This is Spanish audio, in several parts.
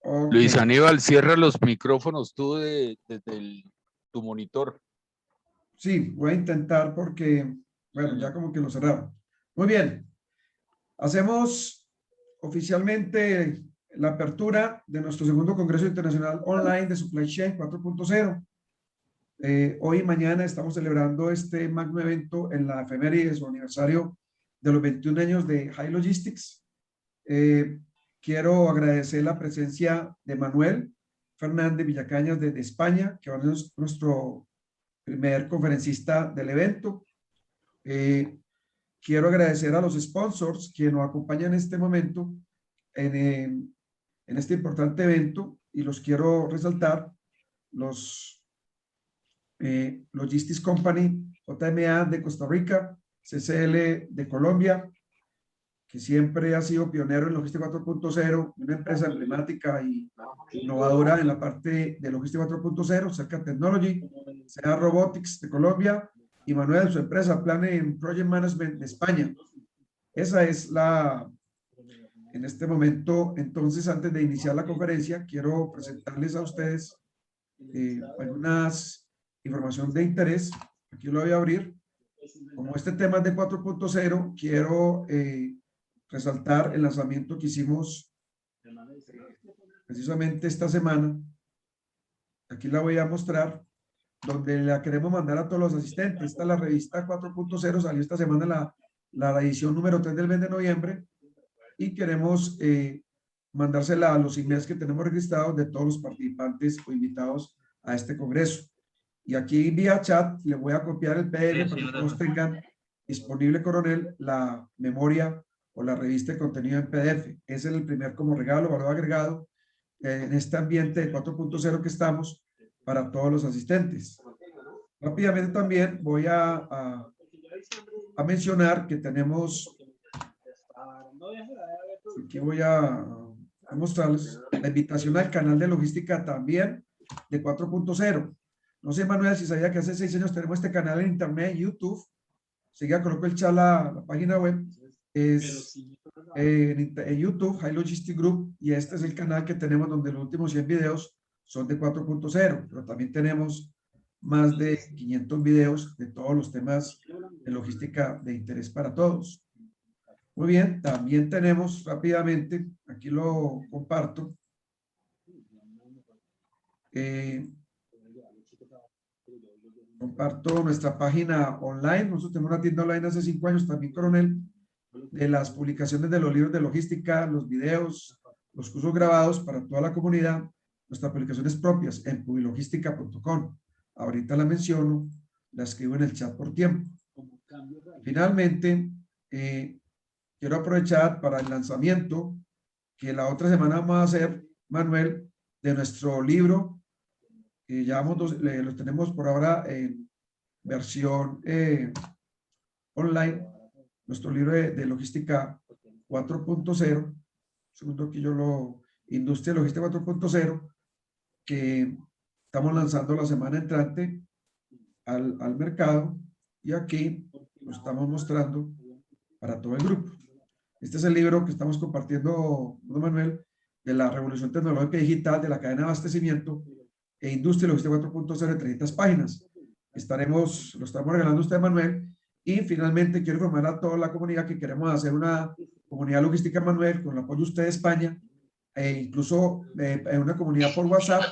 Ok. Luis Aníbal, cierra los micrófonos tú tu monitor. Sí, voy a intentar porque, bueno, ya como que lo cerraron. Muy bien. Hacemos oficialmente la apertura de nuestro segundo Congreso Internacional Online de Supply Chain 4.0. Hoy y mañana estamos celebrando este magno evento en la efemérides o aniversario de los 21 años de High Logistics. Quiero agradecer la presencia de Manuel Fernández Villacañas de España, que va a ser nuestro primer conferencista del evento. Quiero agradecer a los sponsors que nos acompañan en este momento en este importante evento y los quiero resaltar. Los Logistics Company, JMA de Costa Rica, CCL de Colombia, que siempre ha sido pionero en Logística 4.0, una empresa emblemática y innovadora en la parte de Logística 4.0, Cerca Technology, SEA Robotics de Colombia, y Manuel, su empresa, Plan Project Management de España. Esa es en este momento. Entonces, antes de iniciar la conferencia, quiero presentarles a ustedes algunas información de interés. Aquí lo voy a abrir. Como este tema es de 4.0, quiero resaltar el lanzamiento que hicimos precisamente esta semana. Aquí la voy a mostrar, donde la queremos mandar a todos los asistentes. Esta es la revista 4.0, salió esta semana la edición número 3 del mes de noviembre, y queremos mandársela a los emails que tenemos registrados de todos los participantes o invitados a este congreso. Y aquí vía chat le voy a copiar el PDF para que todos tengan disponible, coronel, la memoria o la revista de contenido en PDF. Ese es el primer como regalo, valor agregado en este ambiente de 4.0 que estamos para todos los asistentes. Rápidamente también voy a mencionar que tenemos, aquí voy a mostrarles la invitación al canal de logística también de 4.0. No sé, Manuel, si sabía que hace 6 años tenemos este canal en internet, YouTube. Siga, coloco el chat la página web. Es en YouTube, High Logistics Group, y este es el canal que tenemos donde los últimos 100 videos son de 4.0, pero también tenemos más de 500 videos de todos los temas de logística de interés para todos. Muy bien, también tenemos rápidamente, aquí lo comparto, comparto nuestra página online. Nosotros tenemos una tienda online hace 5 años también, coronel, de las publicaciones de los libros de logística, los videos, los cursos grabados para toda la comunidad, nuestras publicaciones propias en pubilogística.com. Ahorita la menciono, la escribo en el chat por tiempo. Finalmente, quiero aprovechar para el lanzamiento que la otra semana vamos a hacer, Manuel, de nuestro libro. Ya los tenemos por ahora en versión online, nuestro libro de logística 4.0, segundo que Industria de Logística 4.0, que estamos lanzando la semana entrante al mercado, y aquí lo estamos mostrando para todo el grupo. Este es el libro que estamos compartiendo, Manuel, de la revolución tecnológica digital de la cadena de abastecimiento e industria y logística 4.0 en 300 páginas. Lo estamos regalando a usted, Manuel. Y finalmente quiero informar a toda la comunidad que queremos hacer una comunidad logística, Manuel, con el apoyo de usted de España, e incluso en una comunidad por WhatsApp,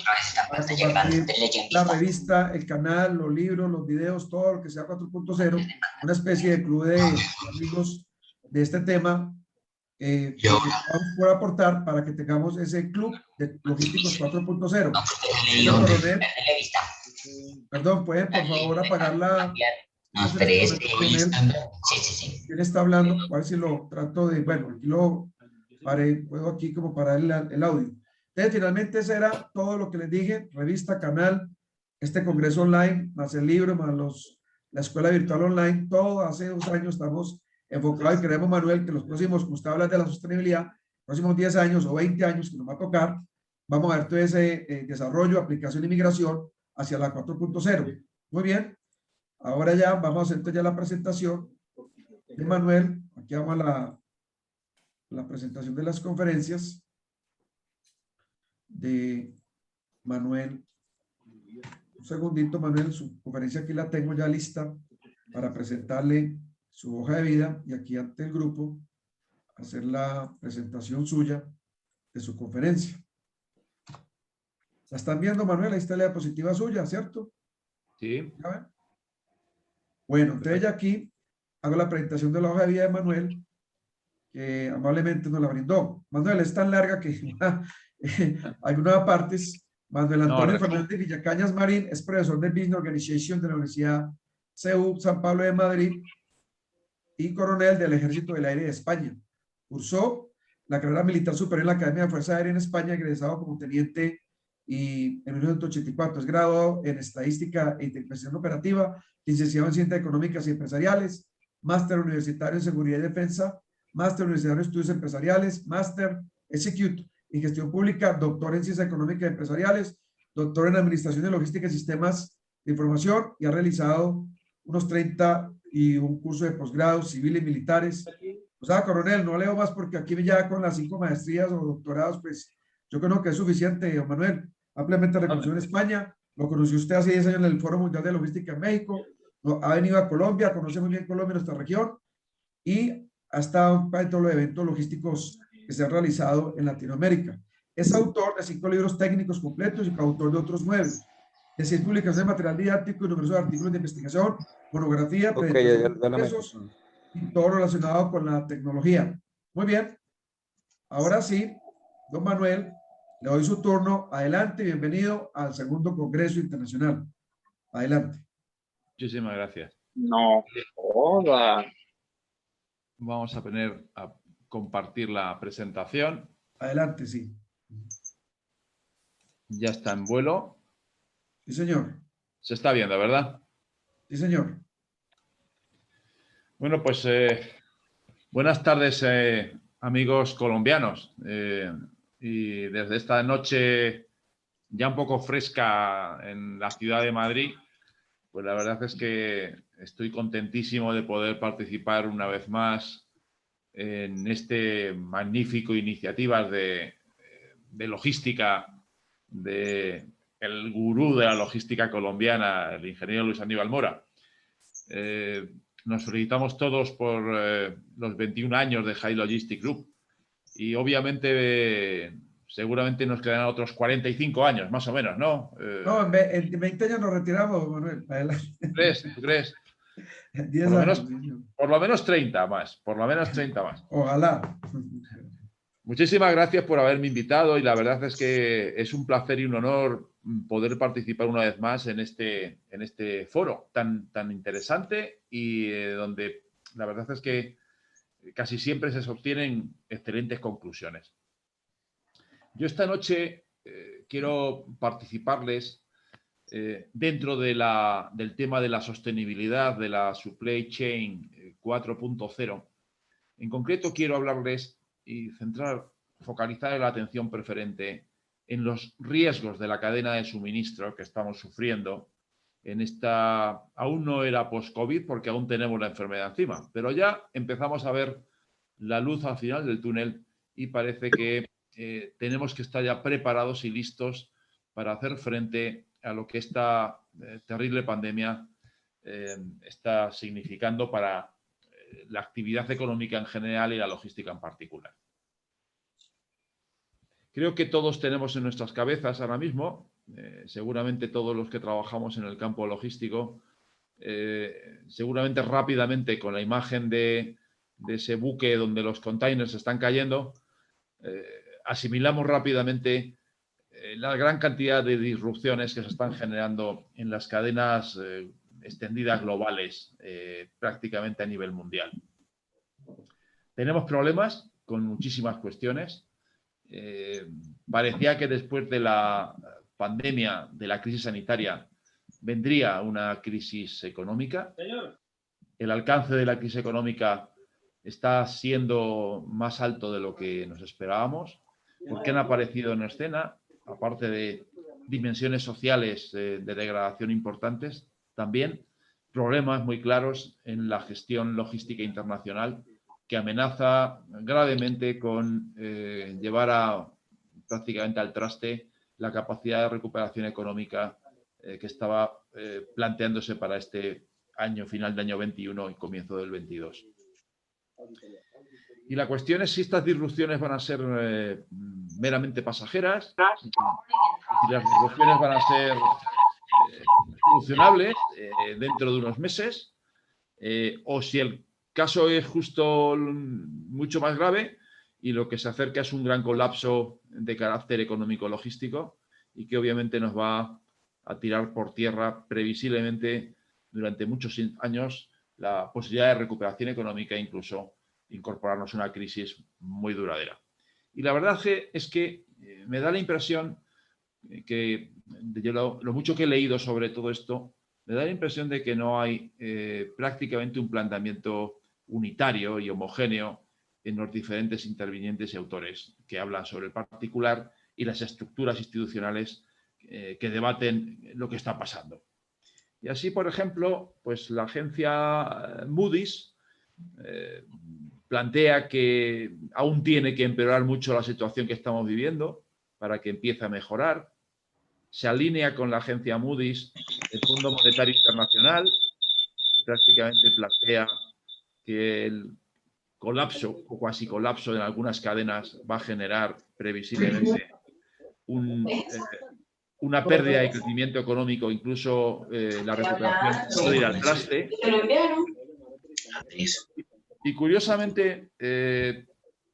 para compartir la revista, el canal, los libros, los videos, todo lo que sea 4.0, una especie de club de amigos de este tema, que vamos a poder aportar para que tengamos ese club de logísticos 4.0. Perdón, ¿pueden por favor apagar la... ¿Quién está hablando? A ver si lo trato de... Bueno, aquí lo paré, puedo aquí como parar el audio. Entonces, finalmente ese era todo lo que les dije: revista, canal, este congreso online, más el libro, más la escuela virtual online. Todo hace 2 años estamos enfocados y queremos, Manuel, que los próximos, como usted habla de la sostenibilidad, próximos 10 años o 20 años que nos va a tocar, vamos a ver todo ese desarrollo, aplicación y migración hacia la 4.0. Muy bien. Ahora ya vamos a hacer ya la presentación de Manuel. Aquí vamos a la presentación de las conferencias de Manuel. Un segundito, Manuel, su conferencia aquí la tengo ya lista para presentarle su hoja de vida y aquí ante el grupo hacer la presentación suya de su conferencia. ¿La están viendo, Manuel? Ahí está la diapositiva suya, ¿cierto? Sí. ¿Ya ven? Bueno, entonces ya aquí hago la presentación de la hoja de vida de Manuel, que amablemente nos la brindó. Manuel, es tan larga que algunas partes. Manuel Antonio Fernández Villacañas Marín es profesor de Business Organization de la Universidad CEU San Pablo de Madrid y coronel del Ejército del Aire de España. Cursó la carrera militar superior en la Academia de Fuerza Aérea en España, egresado como teniente y en 1984 es graduado en Estadística e Interpretación Operativa, licenciado en Ciencias Económicas y Empresariales, máster universitario en Seguridad y Defensa, máster universitario en Estudios Empresariales, máster Execute en Gestión Pública, doctor en Ciencias Económicas y Empresariales, doctor en Administración de Logística y Sistemas de Información y ha realizado unos 30 y un curso de posgrado civiles y militares. O sea, coronel, no leo más porque aquí ya con las 5 maestrías o doctorados, pues yo creo que es suficiente, don Manuel. Ampliamente reconocido en España, lo conoció usted hace 10 años en el Foro Mundial de Logística en México, ha venido a Colombia, conoce muy bien Colombia, nuestra región, y ha estado en todos los eventos logísticos que se han realizado en Latinoamérica. Es autor de 5 libros técnicos completos y coautor de otros 9, de 6 publicaciones de material didáctico y numerosos artículos de investigación, monografía, presentaciones, y todo relacionado con la tecnología. Muy bien. Ahora sí, don Manuel, le doy su turno. Adelante, bienvenido al segundo Congreso Internacional. Adelante. Muchísimas gracias. No joda. Vamos a compartir la presentación. Adelante, sí. Ya está en vuelo. Sí, señor. Se está viendo, ¿verdad? Sí, señor. Bueno, pues buenas tardes, amigos colombianos. Y desde esta noche ya un poco fresca en la ciudad de Madrid, pues la verdad es que estoy contentísimo de poder participar una vez más en este magnífico iniciativa de logística del gurú de la logística colombiana, el ingeniero Luis Aníbal Mora. Nos felicitamos todos por los 21 años de High Logistic Group y obviamente seguramente nos quedan otros 45 años, más o menos, ¿no? No, en 20 años nos retiramos, Manuel. Adelante. ¿Tú crees? 10 años. Por lo menos 30 más, por lo menos 30 más. Ojalá. Muchísimas gracias por haberme invitado y la verdad es que es un placer y un honor poder participar una vez más en este foro tan interesante y donde la verdad es que casi siempre se obtienen excelentes conclusiones. Yo esta noche quiero participarles dentro del tema de la sostenibilidad de la supply chain 4.0. En concreto quiero hablarles y focalizar la atención preferente en los riesgos de la cadena de suministro que estamos sufriendo en esta, aún no era post-COVID porque aún tenemos la enfermedad encima, pero ya empezamos a ver la luz al final del túnel y parece que tenemos que estar ya preparados y listos para hacer frente a lo que esta terrible pandemia está significando para la actividad económica en general y la logística en particular. Creo que todos tenemos en nuestras cabezas ahora mismo, seguramente todos los que trabajamos en el campo logístico, seguramente rápidamente con la imagen de ese buque donde los containers están cayendo, asimilamos rápidamente la gran cantidad de disrupciones que se están generando en las cadenas extendidas globales, prácticamente a nivel mundial. Tenemos problemas con muchísimas cuestiones. Parecía que después de la pandemia, de la crisis sanitaria, vendría una crisis económica. El alcance de la crisis económica está siendo más alto de lo que nos esperábamos, porque han aparecido en escena, aparte de dimensiones sociales de degradación importantes, también problemas muy claros en la gestión logística internacional que amenaza gravemente con llevar prácticamente al traste la capacidad de recuperación económica que estaba planteándose para este año, final de año 21 y comienzo del 22. Y la cuestión es si estas disrupciones van a ser meramente pasajeras, si las disrupciones van a ser solucionables dentro de unos meses, o si el caso es justo mucho más grave y lo que se acerca es un gran colapso de carácter económico-logístico y que obviamente nos va a tirar por tierra previsiblemente durante muchos años la posibilidad de recuperación económica e incluso incorporarnos a una crisis muy duradera. Y la verdad es que me da la impresión que yo lo mucho que he leído sobre todo esto, me da la impresión de que no hay prácticamente un planteamiento unitario y homogéneo en los diferentes intervinientes y autores que hablan sobre el particular y las estructuras institucionales que debaten lo que está pasando. Y así, por ejemplo, pues la agencia Moody's plantea que aún tiene que empeorar mucho la situación que estamos viviendo para que empiece a mejorar. Se alinea con la agencia Moody's el Fondo Monetario Internacional, que prácticamente plantea que el colapso o cuasi colapso en algunas cadenas va a generar previsiblemente una pérdida de crecimiento económico, incluso la recuperación puede ir al traste. Y curiosamente,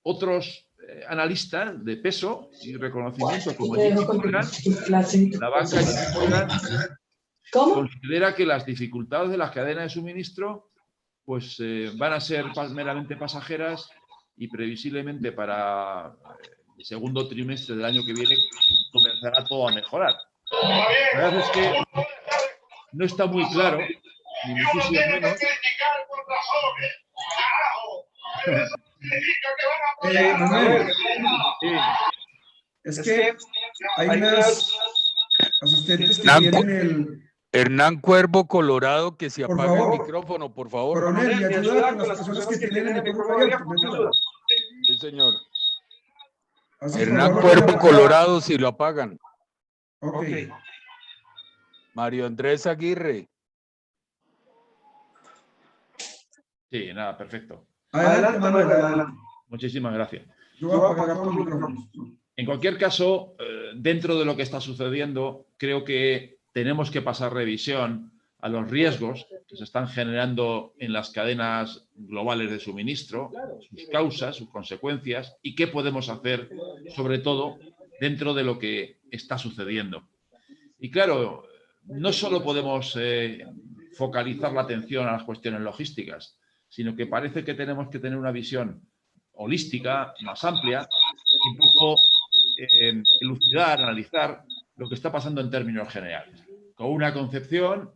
otros analistas de peso y reconocimiento como JP Morgan, la banca JP Morgan, considera que las dificultades de las cadenas de suministro pues, van a ser meramente pasajeras y previsiblemente para el segundo trimestre del año que viene comenzará todo a mejorar. La verdad es que no está muy claro, ni muchísimo menos. Manuel, es que hay unas asistentes que tienen el... Hernán Cuervo Colorado, que se Por apaga favor. el micrófono, por favor. Coronel, me ayuda con las personas que tienen el micrófono abierto, me ayuda. Sí, señor. Así, Hernán por favor, Cuervo Colorado, si lo apagan. Ok. Mario Andrés Aguirre. Sí, nada, perfecto. Adelante, Manuel, adelante. Muchísimas gracias. Yo voy a apagar todos los micrófonos. En cualquier caso, dentro de lo que está sucediendo, creo que tenemos que pasar revisión a los riesgos que se están generando en las cadenas globales de suministro, sus causas, sus consecuencias y qué podemos hacer, sobre todo, dentro de lo que está sucediendo. Y claro, no solo podemos focalizar la atención a las cuestiones logísticas, sino que parece que tenemos que tener una visión holística, más amplia, y un poco elucidar, analizar lo que está pasando en términos generales, con una concepción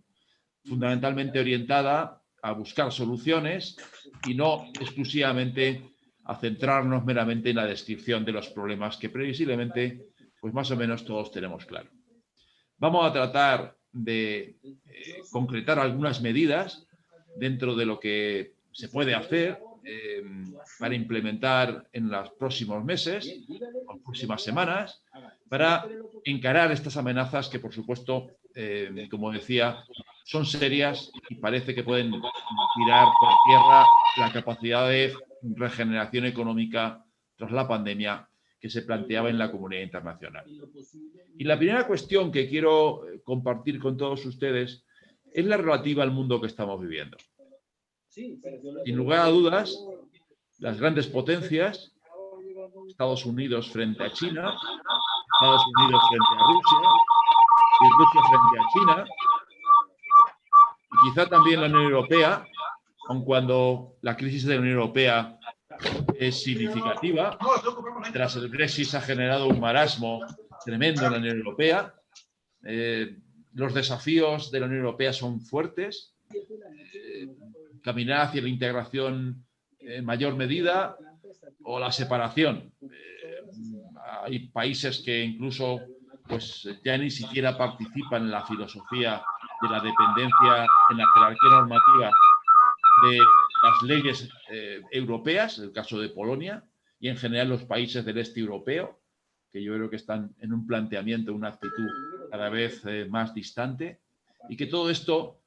fundamentalmente orientada a buscar soluciones y no exclusivamente a centrarnos meramente en la descripción de los problemas que previsiblemente, pues más o menos todos tenemos claro. Vamos a tratar de concretar algunas medidas dentro de lo que se puede hacer para implementar en los próximos meses o próximas semanas para encarar estas amenazas que, por supuesto, como decía, son serias y parece que pueden tirar por tierra la capacidad de regeneración económica tras la pandemia que se planteaba en la comunidad internacional. Y la primera cuestión que quiero compartir con todos ustedes es la relativa al mundo que estamos viviendo. Sin lugar a dudas, las grandes potencias, Estados Unidos frente a China, Estados Unidos frente a Rusia y Rusia frente a China, y quizá también la Unión Europea, aun cuando la crisis de la Unión Europea es significativa, tras el Brexit se ha generado un marasmo tremendo en la Unión Europea. Los desafíos de la Unión Europea son fuertes. Caminar hacia la integración en mayor medida o la separación. Hay países que incluso pues, ya ni siquiera participan en la filosofía de la dependencia en la jerarquía normativa de las leyes europeas, el caso de Polonia, y en general los países del este europeo, que yo creo que están en un planteamiento, una actitud cada vez más distante, y que todo esto,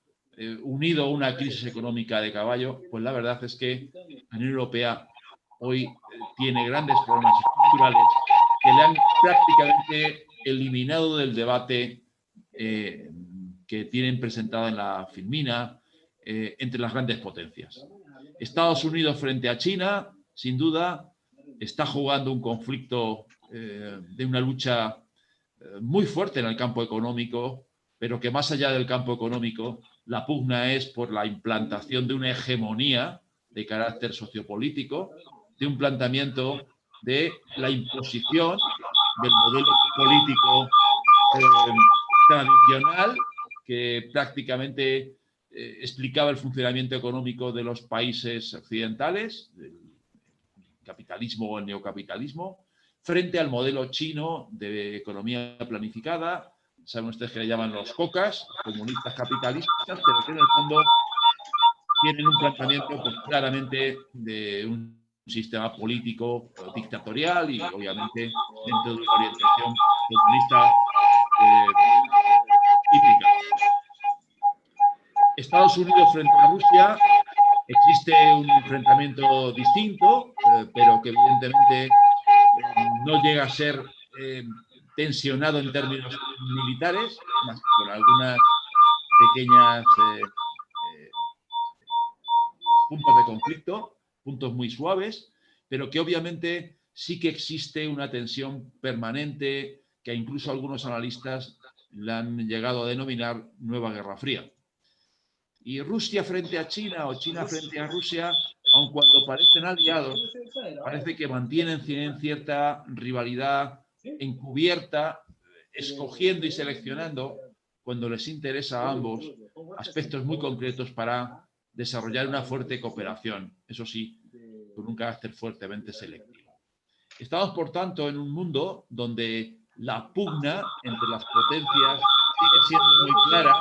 unido a una crisis económica de caballo, pues la verdad es que la Unión Europea hoy tiene grandes problemas estructurales que le han prácticamente eliminado del debate que tienen presentado en la Filmina entre las grandes potencias. Estados Unidos frente a China, sin duda, está jugando un conflicto de una lucha muy fuerte en el campo económico, pero que más allá del campo económico, la pugna es por la implantación de una hegemonía de carácter sociopolítico, de un planteamiento de la imposición del modelo político tradicional que prácticamente explicaba el funcionamiento económico de los países occidentales, el capitalismo o el neocapitalismo, frente al modelo chino de economía planificada. Saben ustedes que le llaman los cocas, comunistas capitalistas, pero que en el fondo tienen un planteamiento pues, claramente de un sistema político dictatorial y obviamente dentro de una orientación comunista típica. Estados Unidos frente a Rusia, existe un enfrentamiento distinto, pero que evidentemente no llega a ser tensionado en términos militares, más con algunas pequeñas puntos de conflicto, puntos muy suaves, pero que obviamente sí que existe una tensión permanente que incluso algunos analistas la han llegado a denominar nueva Guerra Fría. Y Rusia frente a China o China frente a Rusia, aun cuando parecen aliados, parece que mantienen cierta rivalidad encubierta, escogiendo y seleccionando, cuando les interesa a ambos, aspectos muy concretos para desarrollar una fuerte cooperación, eso sí, con un carácter fuertemente selectivo. Estamos, por tanto, en un mundo donde la pugna entre las potencias sigue siendo muy clara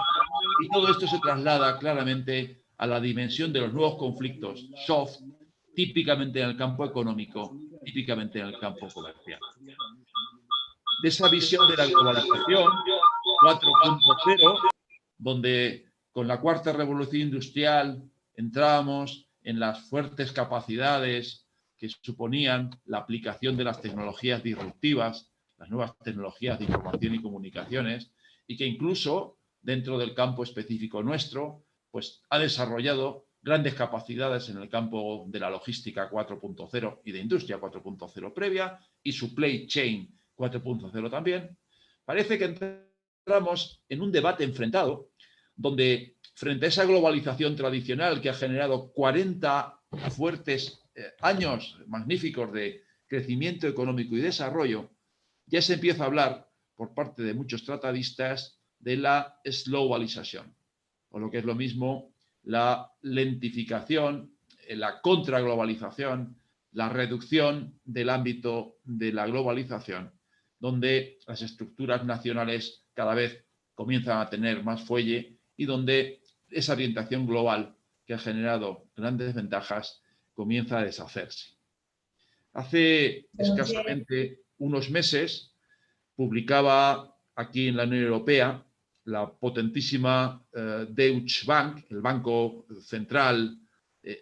y todo esto se traslada claramente a la dimensión de los nuevos conflictos soft, típicamente en el campo económico, típicamente en el campo comercial. De esa visión de la globalización 4.0, donde con la cuarta revolución industrial entrábamos en las fuertes capacidades que suponían la aplicación de las tecnologías disruptivas, las nuevas tecnologías de información y comunicaciones, y que incluso dentro del campo específico nuestro, pues ha desarrollado grandes capacidades en el campo de la logística 4.0 y de industria 4.0 previa y supply chain 4.0 también. Parece que entramos en un debate enfrentado donde frente a esa globalización tradicional que ha generado 40 fuertes años magníficos de crecimiento económico y desarrollo, ya se empieza a hablar por parte de muchos tratadistas de la slowalización, o lo que es lo mismo, la lentificación, la contraglobalización, la reducción del ámbito de la globalización, donde las estructuras nacionales cada vez comienzan a tener más fuelle y donde esa orientación global que ha generado grandes ventajas comienza a deshacerse. Hace escasamente unos meses publicaba aquí en la Unión Europea la potentísima Deutsche Bank, el banco central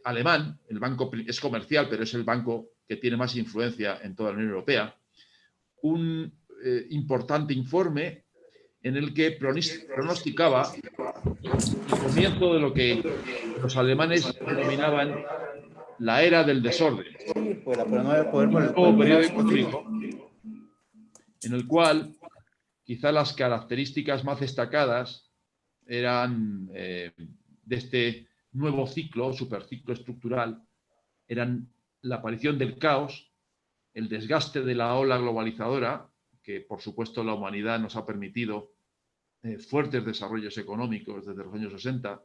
alemán, el banco es comercial, pero es el banco que tiene más influencia en toda la Unión Europea, un importante informe en el que pronosticaba el comienzo de lo que los alemanes denominaban la era del desorden. Un nuevo periodo económico en el cual quizá las características más destacadas eran de este nuevo ciclo, superciclo estructural, eran la aparición del caos, el desgaste de la ola globalizadora, que por supuesto la humanidad nos ha permitido fuertes desarrollos económicos desde los años 60,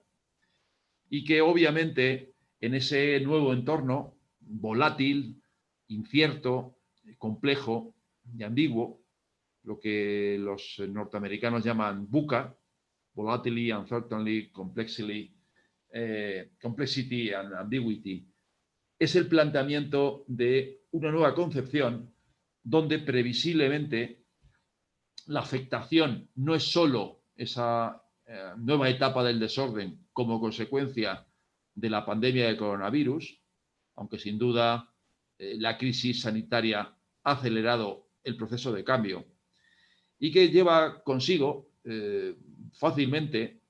y que obviamente en ese nuevo entorno volátil, incierto, complejo y ambiguo, lo que los norteamericanos llaman VUCA, Volatility, Uncertainty, Complexity Complexity and Ambiguity, es el planteamiento de una nueva concepción donde previsiblemente la afectación no es solo esa nueva etapa del desorden como consecuencia de la pandemia del coronavirus, aunque sin duda la crisis sanitaria ha acelerado el proceso de cambio y que lleva consigo fácilmente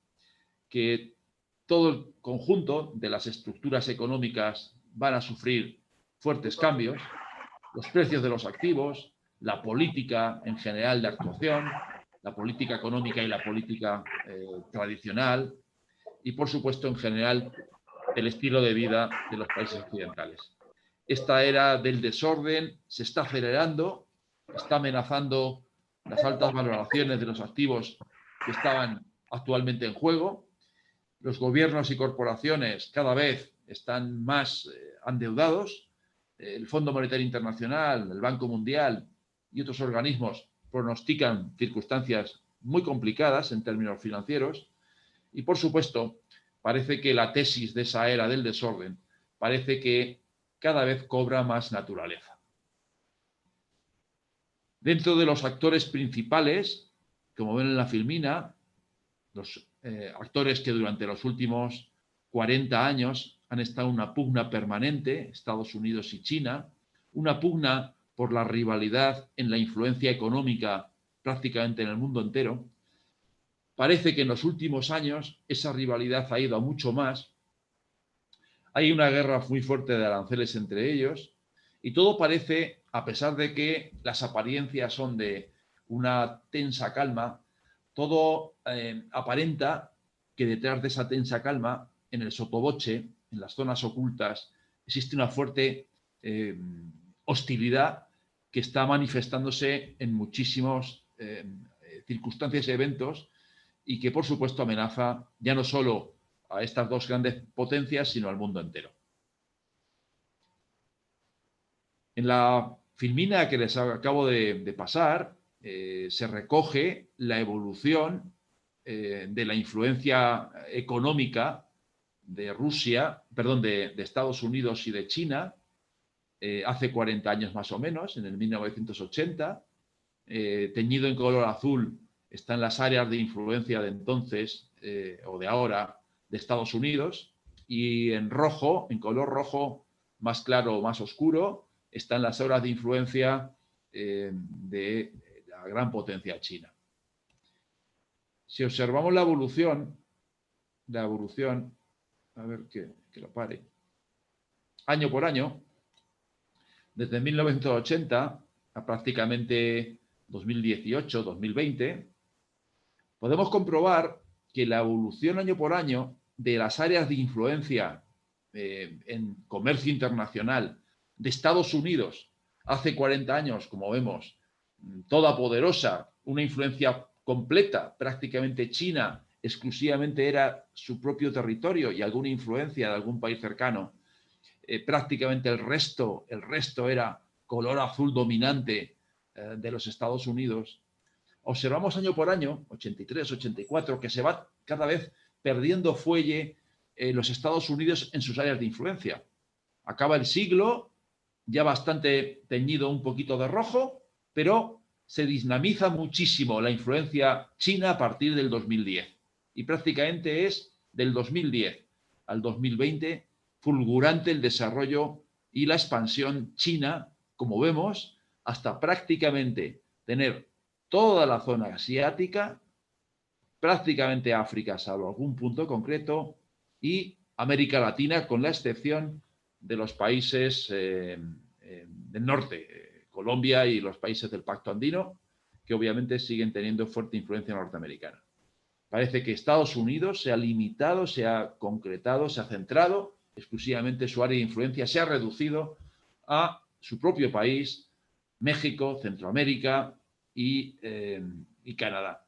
que todo el conjunto de las estructuras económicas van a sufrir fuertes cambios, los precios de los activos, la política en general de actuación, la política económica y la política tradicional y, por supuesto, en general, el estilo de vida de los países occidentales. Esta era del desorden se está acelerando, está amenazando las altas valoraciones de los activos que estaban actualmente en juego. Los gobiernos y corporaciones cada vez están más endeudados. El Fondo Monetario Internacional, el Banco Mundial y otros organismos pronostican circunstancias muy complicadas en términos financieros. Y, por supuesto, parece que la tesis de esa era del desorden parece que cada vez cobra más naturaleza. Dentro de los actores principales, como ven en la filmina, los actores que durante los últimos 40 años han estado en una pugna permanente, Estados Unidos y China, una pugna por la rivalidad en la influencia económica prácticamente en el mundo entero. Parece que en los últimos años esa rivalidad ha ido a mucho más. Hay una guerra muy fuerte de aranceles entre ellos y todo parece, a pesar de que las apariencias son de una tensa calma, todo aparenta que detrás de esa tensa calma, en el sotoboche, en las zonas ocultas, existe una fuerte hostilidad que está manifestándose en muchísimas circunstancias y eventos y que, por supuesto, amenaza ya no solo a estas dos grandes potencias, sino al mundo entero. En la filmina que les acabo de pasar, se recoge la evolución de la influencia económica de Rusia, perdón, de Estados Unidos y de China, hace 40 años más o menos, en el 1980. Teñido en color azul están las áreas de influencia de entonces o de ahora de Estados Unidos, y en rojo, en color rojo más claro o más oscuro, están las áreas de influencia de la gran potencia china. Si observamos la evolución, a ver que lo pare, año por año, desde 1980 a prácticamente 2018, 2020, podemos comprobar que la evolución año por año de las áreas de influencia en comercio internacional de Estados Unidos hace 40 años, como vemos, toda poderosa, una influencia completa, prácticamente China, exclusivamente era su propio territorio y alguna influencia de algún país cercano. Prácticamente el resto era color azul dominante de los Estados Unidos. Observamos año por año, 83, 84, que se va cada vez perdiendo fuelle los Estados Unidos en sus áreas de influencia. Acaba el siglo, ya bastante teñido un poquito de rojo, pero se dinamiza muchísimo la influencia china a partir del 2010. Y prácticamente es del 2010 al 2020 fulgurante el desarrollo y la expansión china, como vemos, hasta prácticamente tener toda la zona asiática, prácticamente África, salvo algún punto concreto, y América Latina, con la excepción de los países del norte, Colombia y los países del Pacto Andino, que obviamente siguen teniendo fuerte influencia norteamericana. Parece que Estados Unidos se ha limitado, se ha concretado, se ha centrado exclusivamente su área de influencia, se ha reducido a su propio país, México, Centroamérica y Canadá,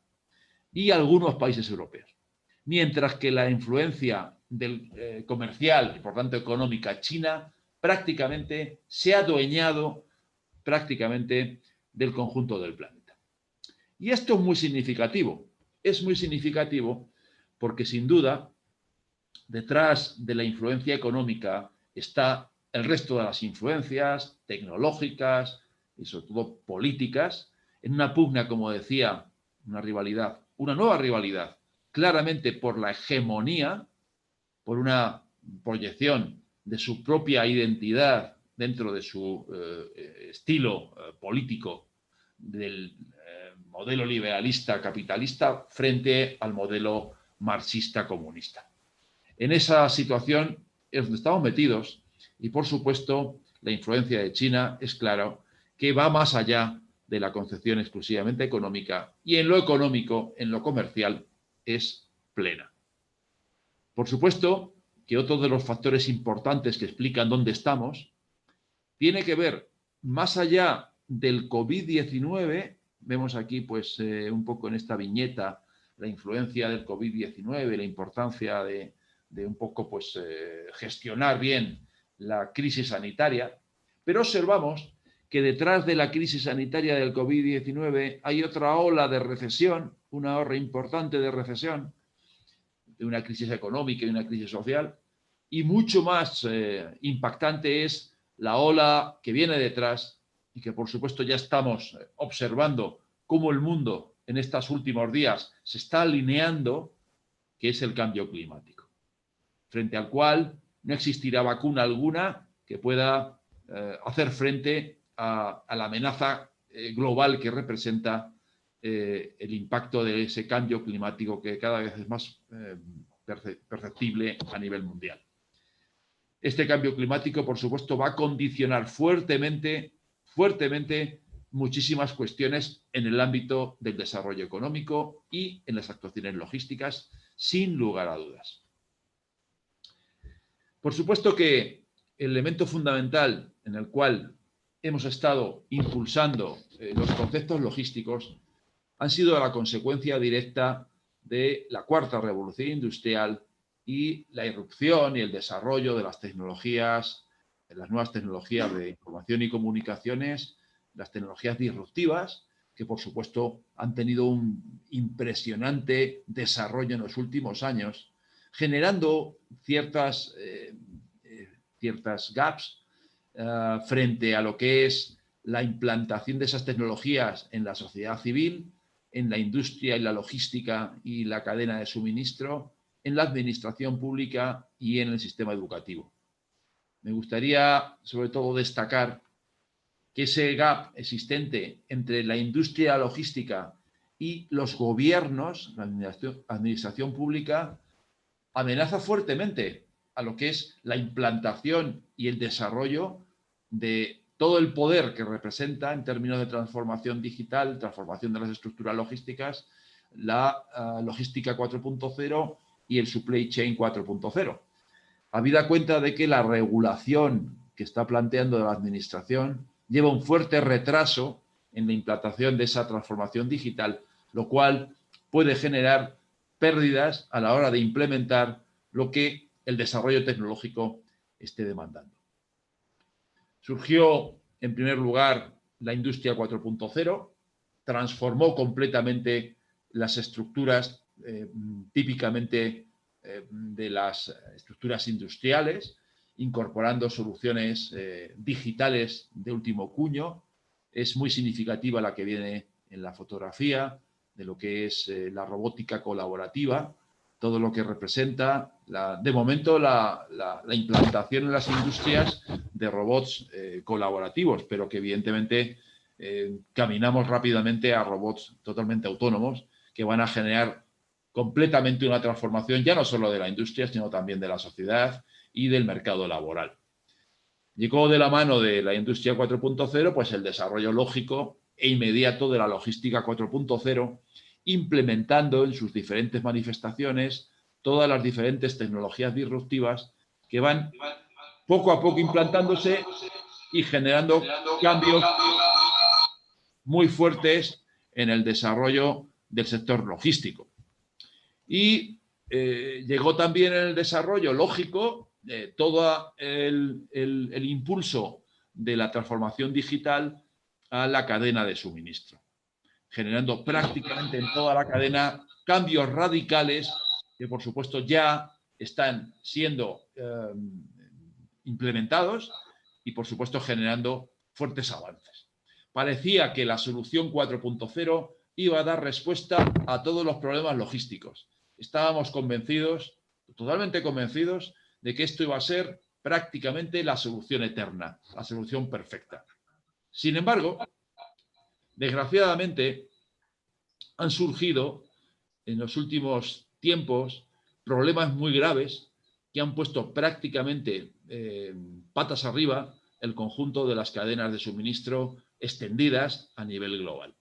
y algunos países europeos. Mientras que la influencia comercial y, por tanto, económica china prácticamente se ha adueñado prácticamente del conjunto del planeta. Y esto es muy significativo. Es muy significativo porque, sin duda, detrás de la influencia económica está el resto de las influencias tecnológicas y sobre todo políticas, en una pugna, como decía, una rivalidad, una nueva rivalidad, claramente por la hegemonía, por una proyección de su propia identidad dentro de su estilo político del modelo liberalista capitalista frente al modelo marxista comunista. En esa situación es donde estamos metidos y, por supuesto, la influencia de China es claro que va más allá de la concepción exclusivamente económica y en lo económico, en lo comercial, es plena. Por supuesto que otro de los factores importantes que explican dónde estamos tiene que ver, más allá del COVID-19, vemos aquí pues un poco en esta viñeta la influencia del COVID-19, la importancia de un poco pues gestionar bien la crisis sanitaria, pero observamos que detrás de la crisis sanitaria del COVID-19 hay otra ola de recesión, una ola importante de recesión, de una crisis económica y una crisis social, y mucho más impactante es la ola que viene detrás y que por supuesto ya estamos observando cómo el mundo en estos últimos días se está alineando, que es el cambio climático, frente al cual no existirá vacuna alguna que pueda hacer frente a la amenaza global que representa el impacto de ese cambio climático que cada vez es más perceptible a nivel mundial. Este cambio climático, por supuesto, va a condicionar fuertemente muchísimas cuestiones en el ámbito del desarrollo económico y en las actuaciones logísticas, sin lugar a dudas. Por supuesto que el elemento fundamental en el cual hemos estado impulsando los conceptos logísticos han sido la consecuencia directa de la cuarta revolución industrial y la irrupción y el desarrollo de las tecnologías, de las nuevas tecnologías de información y comunicaciones, las tecnologías disruptivas, que por supuesto han tenido un impresionante desarrollo en los últimos años, generando ciertas gaps frente a lo que es la implantación de esas tecnologías en la sociedad civil, en la industria y la logística y la cadena de suministro, en la administración pública y en el sistema educativo. Me gustaría, sobre todo, destacar que ese gap existente entre la industria logística y los gobiernos, la administración pública, amenaza fuertemente a lo que es la implantación y el desarrollo de todo el poder que representa en términos de transformación digital, transformación de las estructuras logísticas, la logística 4.0 y el supply chain 4.0. Habida cuenta de que la regulación que está planteando la administración lleva un fuerte retraso en la implantación de esa transformación digital, lo cual puede generar pérdidas a la hora de implementar lo que el desarrollo tecnológico esté demandando. Surgió, en primer lugar, la industria 4.0, transformó completamente las estructuras típicamente de las estructuras industriales, incorporando soluciones digitales de último cuño. Es muy significativa la que viene en la fotografía, de lo que es la robótica colaborativa, todo lo que representa, de momento, la implantación en las industrias de robots colaborativos, pero que evidentemente caminamos rápidamente a robots totalmente autónomos que van a generar completamente una transformación, ya no solo de la industria, sino también de la sociedad y del mercado laboral. Llegó de la mano de la industria 4.0, pues el desarrollo lógico e inmediato de la logística 4.0, implementando en sus diferentes manifestaciones todas las diferentes tecnologías disruptivas que van poco a poco implantándose y generando cambios muy fuertes en el desarrollo del sector logístico. Y llegó también en el desarrollo lógico todo el impulso de la transformación digital a la cadena de suministro, generando prácticamente en toda la cadena cambios radicales que, por supuesto, ya están siendo implementados y, por supuesto, generando fuertes avances. Parecía que la solución 4.0 iba a dar respuesta a todos los problemas logísticos. Estábamos convencidos, totalmente convencidos, de que esto iba a ser prácticamente la solución eterna, la solución perfecta. Sin embargo, desgraciadamente, han surgido en los últimos tiempos problemas muy graves que han puesto prácticamente patas arriba el conjunto de las cadenas de suministro extendidas a nivel global.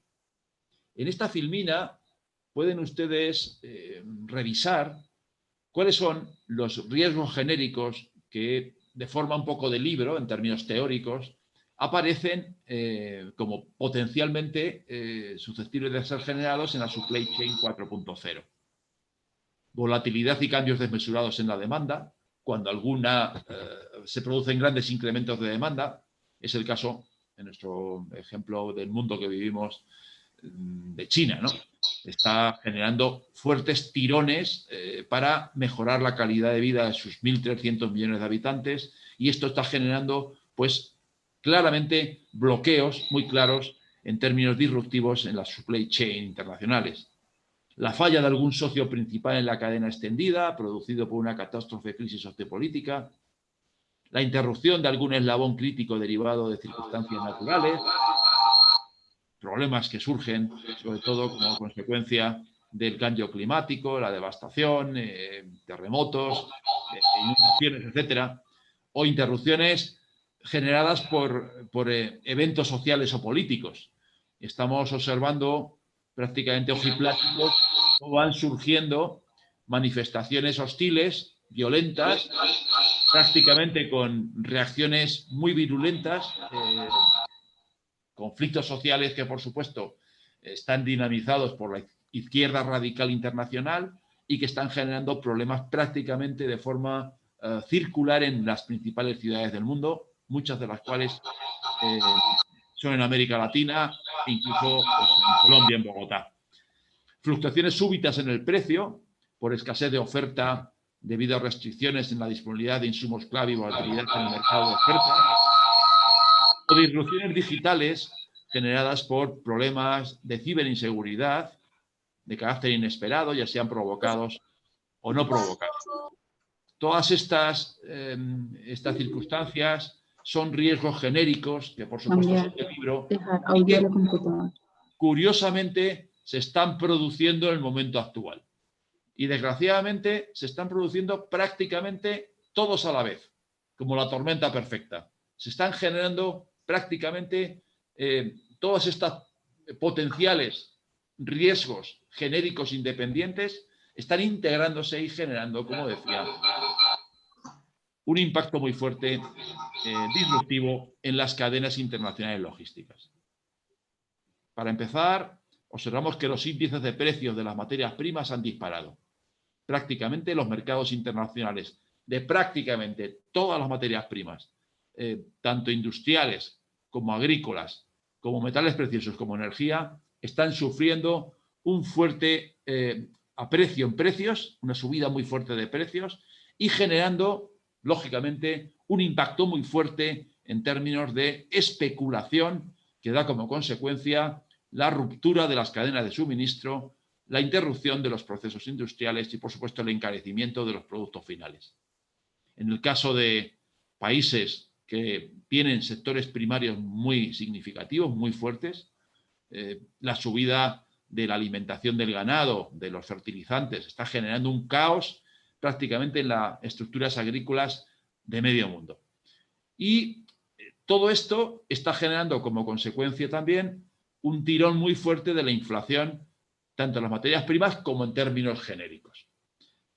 En esta filmina pueden ustedes revisar cuáles son los riesgos genéricos que, de forma un poco de libro, en términos teóricos, aparecen como potencialmente susceptibles de ser generados en la supply chain 4.0. Volatilidad y cambios desmesurados en la demanda, cuando se producen grandes incrementos de demanda, es el caso, en nuestro ejemplo del mundo que vivimos, de China, ¿no? Está generando fuertes tirones para mejorar la calidad de vida de sus 1.300 millones de habitantes, y esto está generando, pues, claramente bloqueos muy claros en términos disruptivos en las supply chain internacionales. La falla de algún socio principal en la cadena extendida, producido por una catástrofe crisis sociopolítica, la interrupción de algún eslabón crítico derivado de circunstancias naturales, problemas que surgen sobre todo como consecuencia del cambio climático, la devastación, terremotos, inundaciones, etcétera, o interrupciones generadas por eventos sociales o políticos. Estamos observando prácticamente ojipláticos cómo van surgiendo manifestaciones hostiles, violentas, prácticamente con reacciones muy virulentas, conflictos sociales que, por supuesto, están dinamizados por la izquierda radical internacional y que están generando problemas prácticamente de forma circular en las principales ciudades del mundo, muchas de las cuales son en América Latina, incluso pues, en Colombia, en Bogotá. Fluctuaciones súbitas en el precio por escasez de oferta debido a restricciones en la disponibilidad de insumos clave y volatilidad en el mercado de oferta, o disrupciones digitales generadas por problemas de ciberinseguridad de carácter inesperado, ya sean provocados o no provocados. Todas estas circunstancias son riesgos genéricos que, por supuesto, son de libro y que, curiosamente, se están produciendo en el momento actual. Y, desgraciadamente, se están produciendo prácticamente todos a la vez, como la tormenta perfecta. Se están generando prácticamente todas estas potenciales riesgos genéricos independientes están integrándose y generando, como decía, un impacto muy fuerte disruptivo en las cadenas internacionales logísticas. Para empezar, observamos que los índices de precios de las materias primas han disparado. Prácticamente los mercados internacionales de prácticamente todas las materias primas, tanto industriales como agrícolas, como metales preciosos, como energía, están sufriendo un fuerte aprecio en precios, una subida muy fuerte de precios y generando, lógicamente, un impacto muy fuerte en términos de especulación que da como consecuencia la ruptura de las cadenas de suministro, la interrupción de los procesos industriales y, por supuesto, el encarecimiento de los productos finales. En el caso de países que tienen sectores primarios muy significativos, muy fuertes, la subida de la alimentación del ganado, de los fertilizantes, está generando un caos prácticamente en las estructuras agrícolas de medio mundo. Y todo esto está generando como consecuencia también un tirón muy fuerte de la inflación, tanto en las materias primas como en términos genéricos.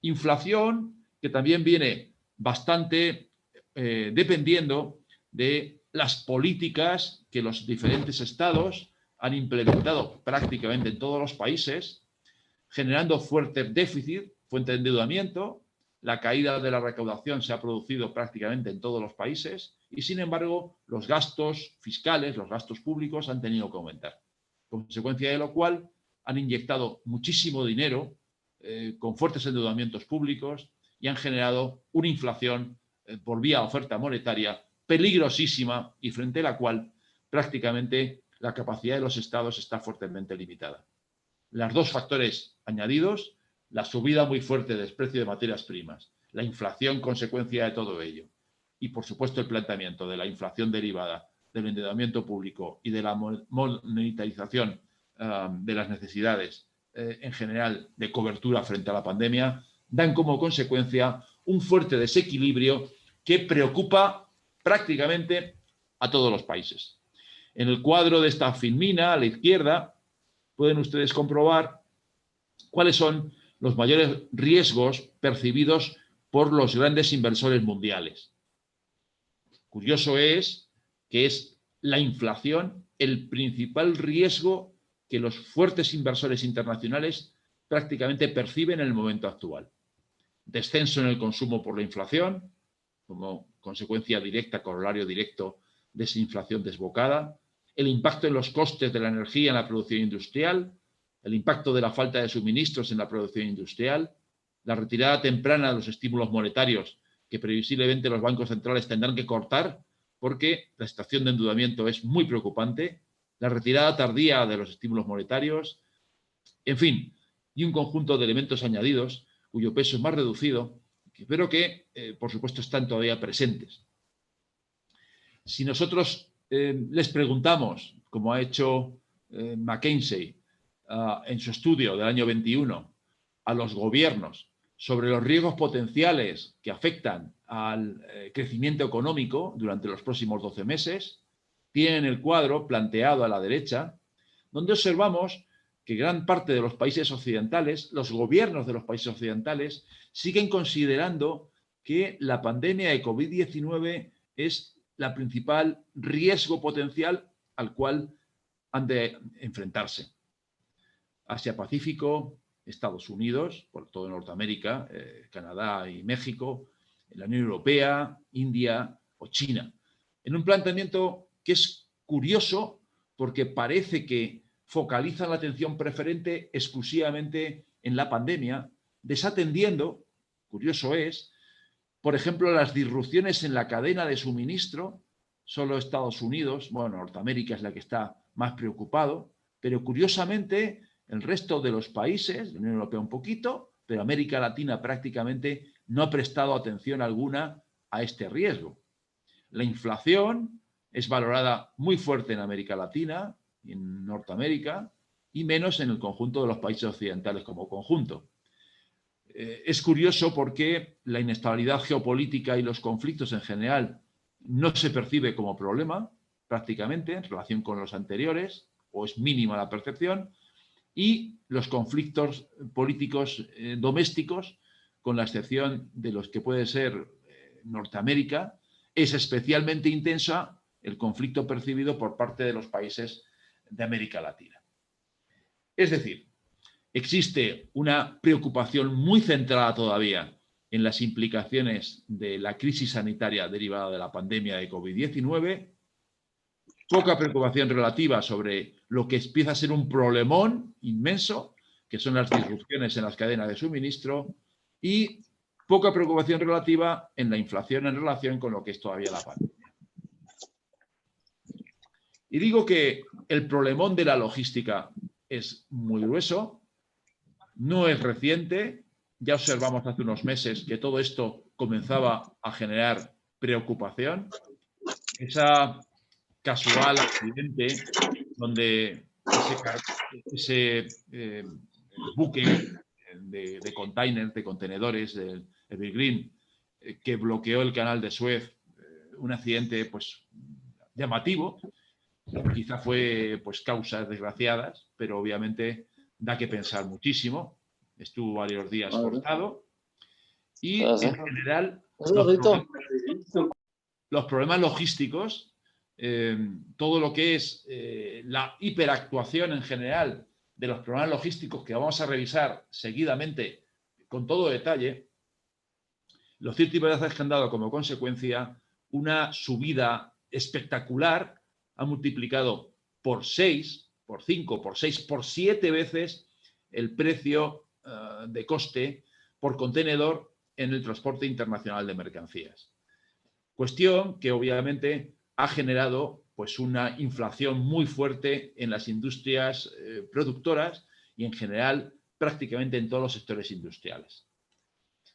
Inflación que también viene bastante dependiendo de las políticas que los diferentes estados han implementado prácticamente en todos los países, generando fuertes déficits, fuente de endeudamiento. La caída de la recaudación se ha producido prácticamente en todos los países y, sin embargo, los gastos fiscales, los gastos públicos han tenido que aumentar. Consecuencia de lo cual han inyectado muchísimo dinero con fuertes endeudamientos públicos y han generado una inflación por vía oferta monetaria peligrosísima y frente a la cual prácticamente la capacidad de los estados está fuertemente limitada. Los dos factores añadidos, la subida muy fuerte del precio de materias primas, la inflación consecuencia de todo ello y, por supuesto, el planteamiento de la inflación derivada del endeudamiento público y de la monetarización de las necesidades en general de cobertura frente a la pandemia, dan como consecuencia un fuerte desequilibrio que preocupa prácticamente a todos los países. En el cuadro de esta filmina, a la izquierda, pueden ustedes comprobar cuáles son los mayores riesgos percibidos por los grandes inversores mundiales. Curioso es que es la inflación el principal riesgo que los fuertes inversores internacionales prácticamente perciben en el momento actual. Descenso en el consumo por la inflación, como consecuencia directa, corolario directo de esa inflación desbocada, el impacto en los costes de la energía en la producción industrial, el impacto de la falta de suministros en la producción industrial, la retirada temprana de los estímulos monetarios que previsiblemente los bancos centrales tendrán que cortar porque la situación de endeudamiento es muy preocupante, la retirada tardía de los estímulos monetarios, en fin, y un conjunto de elementos añadidos cuyo peso es más reducido, pero que, por supuesto, están todavía presentes. Si nosotros les preguntamos, como ha hecho McKinsey en su estudio del año 21, a los gobiernos sobre los riesgos potenciales que afectan al crecimiento económico durante los próximos 12 meses, tienen el cuadro planteado a la derecha, donde observamos que gran parte de los países occidentales, los gobiernos de los países occidentales, siguen considerando que la pandemia de COVID-19 es la principal riesgo potencial al cual han de enfrentarse. Asia-Pacífico, Estados Unidos, por todo Norteamérica, Canadá y México, la Unión Europea, India o China. En un planteamiento que es curioso porque parece que focalizan la atención preferente exclusivamente en la pandemia, desatendiendo, curioso es, por ejemplo, las disrupciones en la cadena de suministro. Solo Estados Unidos, bueno, Norteamérica es la que está más preocupado, pero curiosamente el resto de los países, la Unión Europea un poquito, pero América Latina prácticamente no ha prestado atención alguna a este riesgo. La inflación es valorada muy fuerte en América Latina y en Norteamérica y menos en el conjunto de los países occidentales como conjunto. Es curioso porque la inestabilidad geopolítica y los conflictos en general no se percibe como problema prácticamente en relación con los anteriores, o es mínima la percepción, y los conflictos políticos domésticos, con la excepción de los que puede ser Norteamérica, es especialmente intensa el conflicto percibido por parte de los países de América Latina. Es decir, existe una preocupación muy centrada todavía en las implicaciones de la crisis sanitaria derivada de la pandemia de COVID-19, poca preocupación relativa sobre lo que empieza a ser un problemón inmenso, que son las disrupciones en las cadenas de suministro, y poca preocupación relativa en la inflación en relación con lo que es todavía la pandemia. Y digo que el problemón de la logística es muy grueso, no es reciente, ya observamos hace unos meses que todo esto comenzaba a generar preocupación. Esa casual accidente donde ese buque de containers, de contenedores, el Evergreen, que bloqueó el canal de Suez, un accidente pues llamativo, quizá fue pues causas desgraciadas, pero obviamente da que pensar muchísimo. Estuvo varios días cortado y en general los problemas logísticos, todo lo que es la hiperactuación en general de los problemas logísticos que vamos a revisar seguidamente con todo detalle, lo cierto y verdad es que han dado como consecuencia una subida espectacular, ha multiplicado por 6, por 5, por 6, por 7 veces el precio de coste por contenedor en el transporte internacional de mercancías. Cuestión que obviamente ha generado pues, una inflación muy fuerte en las industrias productoras y en general prácticamente en todos los sectores industriales.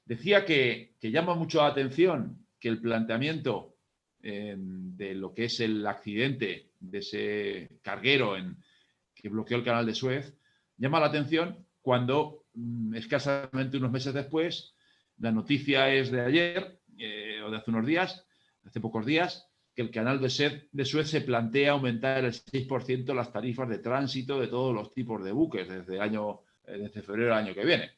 Decía que llama mucho la atención que el planteamiento de lo que es el accidente de ese carguero que bloqueó el canal de Suez, llama la atención cuando escasamente unos meses después, la noticia es de ayer o de hace unos días, hace pocos días, que el canal de Suez se plantea aumentar el 6% las tarifas de tránsito de todos los tipos de buques desde febrero del año que viene.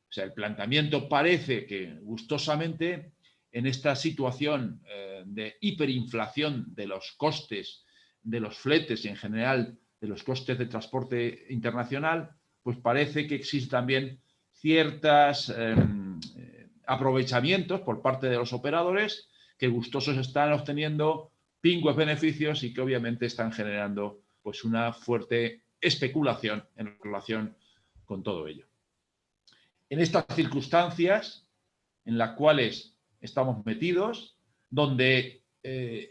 O sea, el planteamiento parece que gustosamente en esta situación de hiperinflación de los costes de los fletes y en general de los costes de transporte internacional, pues parece que existen también ciertos aprovechamientos por parte de los operadores que gustosos están obteniendo pingües beneficios y que obviamente están generando pues una fuerte especulación en relación con todo ello. En estas circunstancias en las cuales estamos metidos, donde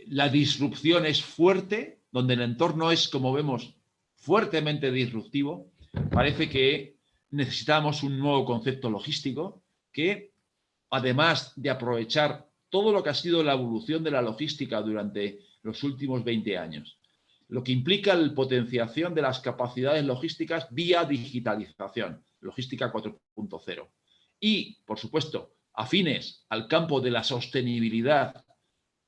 la disrupción es fuerte, donde el entorno es, como vemos, fuertemente disruptivo, parece que necesitamos un nuevo concepto logístico que, además de aprovechar todo lo que ha sido la evolución de la logística durante los últimos 20 años, lo que implica la potenciación de las capacidades logísticas vía digitalización, logística 4.0. Y, por supuesto, afines al campo de la sostenibilidad,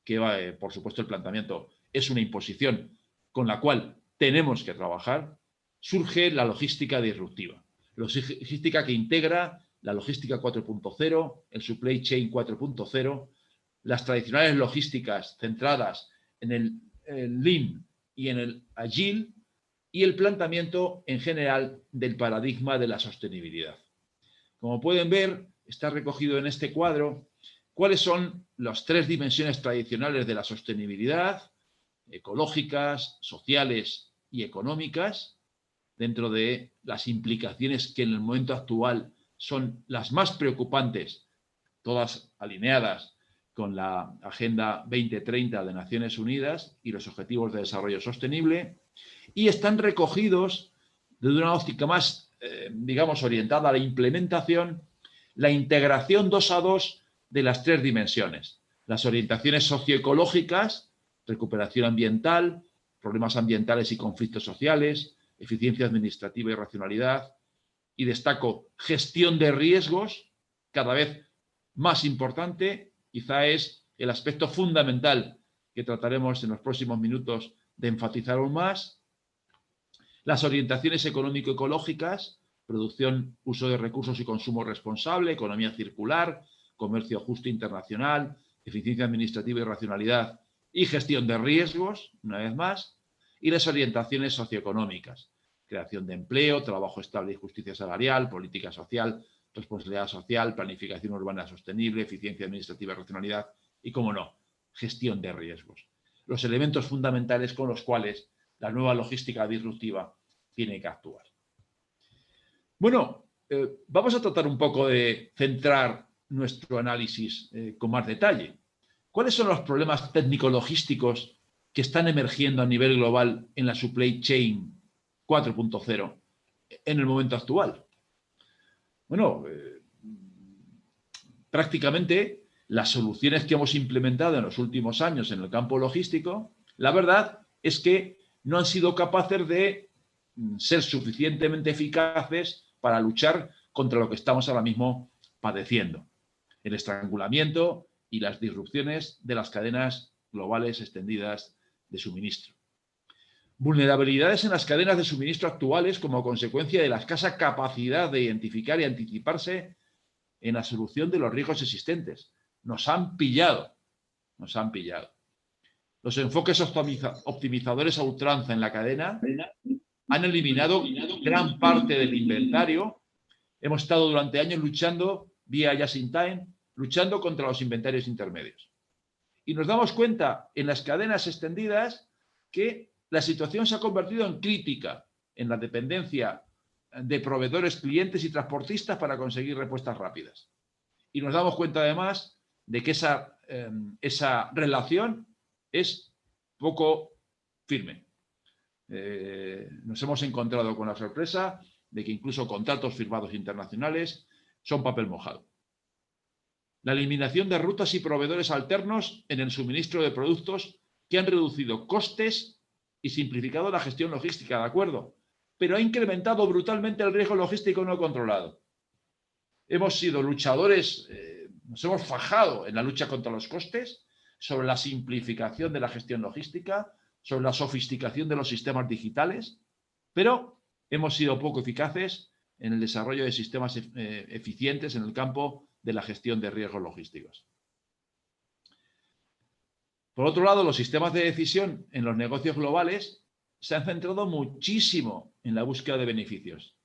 que por supuesto el planteamiento es una imposición con la cual tenemos que trabajar, surge la logística disruptiva. Logística que integra la logística 4.0, el supply chain 4.0, las tradicionales logísticas centradas en el Lean y en el Agile y el planteamiento en general del paradigma de la sostenibilidad. Como pueden ver, está recogido en este cuadro cuáles son las tres dimensiones tradicionales de la sostenibilidad, ecológicas, sociales y económicas, dentro de las implicaciones que en el momento actual son las más preocupantes, todas alineadas con la Agenda 2030 de Naciones Unidas y los Objetivos de Desarrollo Sostenible, y están recogidos desde una óptica más, digamos, orientada a la implementación, la integración 2 a 2 de las tres dimensiones. Las orientaciones socioecológicas, recuperación ambiental, problemas ambientales y conflictos sociales, eficiencia administrativa y racionalidad, y destaco gestión de riesgos, cada vez más importante, quizá es el aspecto fundamental que trataremos en los próximos minutos de enfatizar aún más. Las orientaciones económico-ecológicas, producción, uso de recursos y consumo responsable, economía circular, comercio justo internacional, eficiencia administrativa y racionalidad y gestión de riesgos, una vez más, y las orientaciones socioeconómicas, creación de empleo, trabajo estable y justicia salarial, política social, responsabilidad social, planificación urbana sostenible, eficiencia administrativa y racionalidad y, como no, gestión de riesgos. Los elementos fundamentales con los cuales la nueva logística disruptiva tiene que actuar. Bueno, vamos a tratar un poco de centrar nuestro análisis con más detalle. ¿Cuáles son los problemas técnico-logísticos que están emergiendo a nivel global en la supply chain 4.0 en el momento actual? Bueno, prácticamente las soluciones que hemos implementado en los últimos años en el campo logístico, la verdad es que no han sido capaces de ser suficientemente eficaces para luchar contra lo que estamos ahora mismo padeciendo, el estrangulamiento y las disrupciones de las cadenas globales extendidas de suministro. Vulnerabilidades en las cadenas de suministro actuales como consecuencia de la escasa capacidad de identificar y anticiparse en la solución de los riesgos existentes. Nos han pillado, nos han pillado. Los enfoques optimizadores a ultranza en la cadena han eliminado gran parte del inventario. Hemos estado durante años luchando, vía Just in Time, luchando contra los inventarios intermedios. Y nos damos cuenta en las cadenas extendidas que la situación se ha convertido en crítica en la dependencia de proveedores, clientes y transportistas para conseguir respuestas rápidas. Y nos damos cuenta además de que esa relación es poco firme. Nos hemos encontrado con la sorpresa de que incluso contratos firmados internacionales son papel mojado. La eliminación de rutas y proveedores alternos en el suministro de productos que han reducido costes y simplificado la gestión logística, ¿de acuerdo? Pero ha incrementado brutalmente el riesgo logístico no controlado. Hemos sido luchadores, nos hemos fajado en la lucha contra los costes, sobre la simplificación de la gestión logística, sobre la sofisticación de los sistemas digitales, pero hemos sido poco eficaces en el desarrollo de sistemas eficientes en el campo de la gestión de riesgos logísticos. Por otro lado, los sistemas de decisión en los negocios globales se han centrado muchísimo en la búsqueda de beneficios,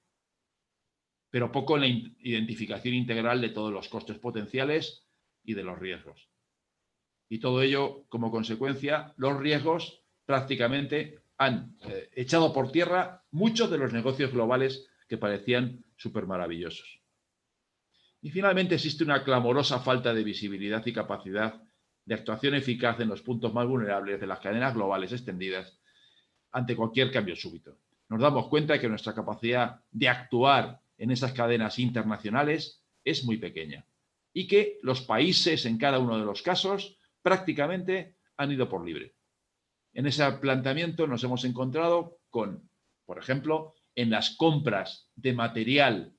pero poco en la identificación integral de todos los costes potenciales y de los riesgos. Y todo ello, como consecuencia, los riesgos prácticamente han echado por tierra muchos de los negocios globales que parecían súper maravillosos. Y finalmente existe una clamorosa falta de visibilidad y capacidad de actuación eficaz en los puntos más vulnerables de las cadenas globales extendidas ante cualquier cambio súbito. Nos damos cuenta de que nuestra capacidad de actuar en esas cadenas internacionales es muy pequeña y que los países en cada uno de los casos prácticamente han ido por libre. En ese planteamiento nos hemos encontrado con, por ejemplo, en las compras de material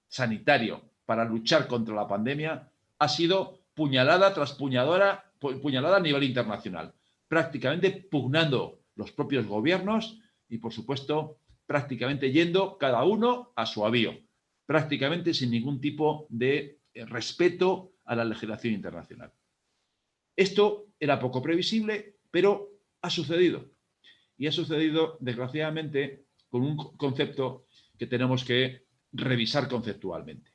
sanitario para luchar contra la pandemia, ha sido puñalada tras puñalada a nivel internacional, prácticamente pugnando los propios gobiernos y, por supuesto, prácticamente yendo cada uno a su avío, prácticamente sin ningún tipo de respeto a la legislación internacional. Esto era poco previsible, pero ha sucedido. Y ha sucedido, desgraciadamente, con un concepto que tenemos que revisar conceptualmente.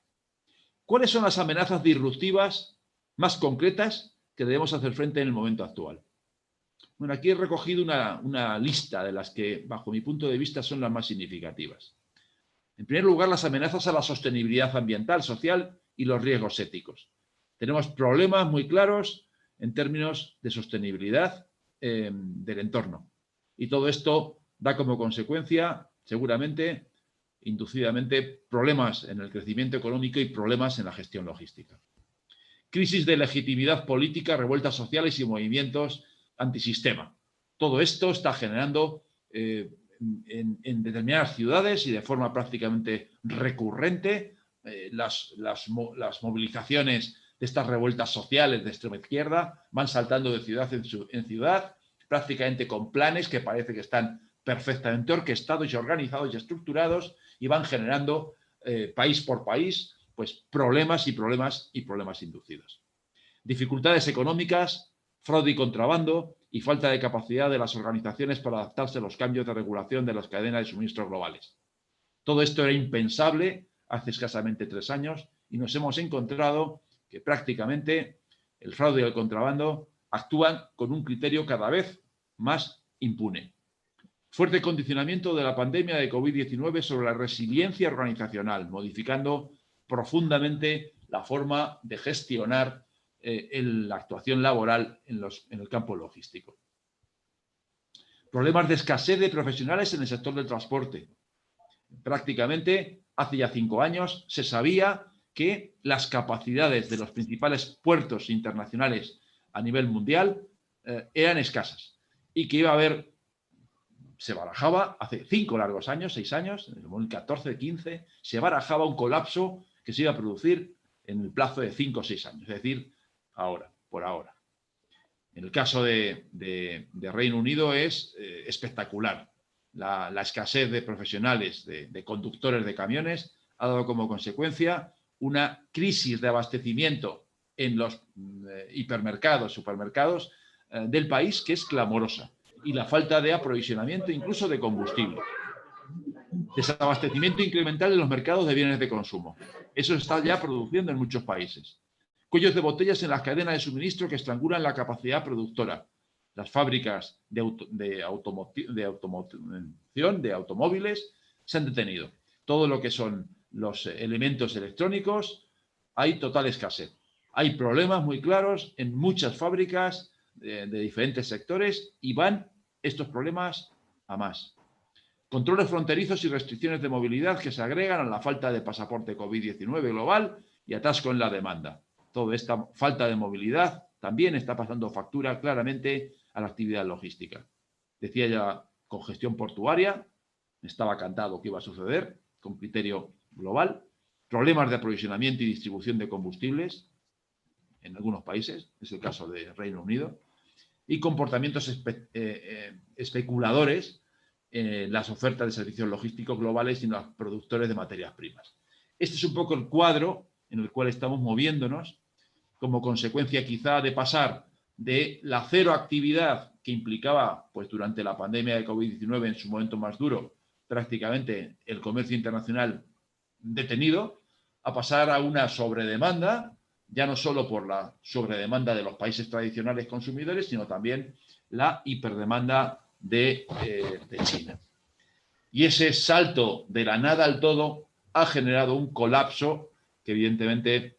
¿Cuáles son las amenazas disruptivas más concretas que debemos hacer frente en el momento actual? Bueno, aquí he recogido una lista de las que, bajo mi punto de vista, son las más significativas. En primer lugar, las amenazas a la sostenibilidad ambiental, social y los riesgos éticos. Tenemos problemas muy claros en términos de sostenibilidad del entorno. Y todo esto da como consecuencia, seguramente, inducidamente, problemas en el crecimiento económico y problemas en la gestión logística. Crisis de legitimidad política, revueltas sociales y movimientos antisistema. Todo esto está generando en determinadas ciudades y de forma prácticamente recurrente las movilizaciones de estas revueltas sociales de extrema izquierda van saltando de ciudad en ciudad, prácticamente con planes que parece que están perfectamente orquestados y organizados y estructurados y van generando país por país pues problemas y problemas y problemas inducidos. Dificultades económicas, fraude y contrabando y falta de capacidad de las organizaciones para adaptarse a los cambios de regulación de las cadenas de suministro globales. Todo esto era impensable hace escasamente 3 años y nos hemos encontrado que prácticamente el fraude y el contrabando actúan con un criterio cada vez más impune. Fuerte condicionamiento de la pandemia de COVID-19 sobre la resiliencia organizacional, modificando profundamente la forma de gestionar la actuación laboral en el campo logístico. Problemas de escasez de profesionales en el sector del transporte. Prácticamente hace ya 5 años se sabía que las capacidades de los principales puertos internacionales a nivel mundial eran escasas y que iba a haber, se barajaba hace 5 largos años, 6 años, en el 2014, 15, se barajaba un colapso que se iba a producir en el plazo de 5 o 6 años, es decir, ahora, por ahora. En el caso de Reino Unido es espectacular. La escasez de profesionales, de conductores de camiones, ha dado como consecuencia una crisis de abastecimiento en los hipermercados, supermercados del país que es clamorosa. Y la falta de aprovisionamiento incluso de combustible. Desabastecimiento incremental en los mercados de bienes de consumo. Eso se está ya produciendo en muchos países. Cuellos de botellas en las cadenas de suministro que estrangulan la capacidad productora. Las fábricas de automóviles se han detenido. Todo lo que son los elementos electrónicos, hay total escasez. Hay problemas muy claros en muchas fábricas de diferentes sectores y van estos problemas a más. Controles fronterizos y restricciones de movilidad que se agregan a la falta de pasaporte COVID-19 global y atasco en la demanda. Toda esta falta de movilidad también está pasando factura claramente a la actividad logística. Decía ya, congestión portuaria, estaba cantado que iba a suceder con criterio global, problemas de aprovisionamiento y distribución de combustibles en algunos países, es el caso de Reino Unido, y comportamientos especuladores en las ofertas de servicios logísticos globales y en los productores de materias primas. Este es un poco el cuadro en el cual estamos moviéndonos como consecuencia quizá de pasar de la cero actividad que implicaba pues, durante la pandemia de COVID-19 en su momento más duro prácticamente el comercio internacional detenido, a pasar a una sobredemanda, ya no solo por la sobredemanda de los países tradicionales consumidores, sino también la hiperdemanda de China. Y ese salto de la nada al todo ha generado un colapso que evidentemente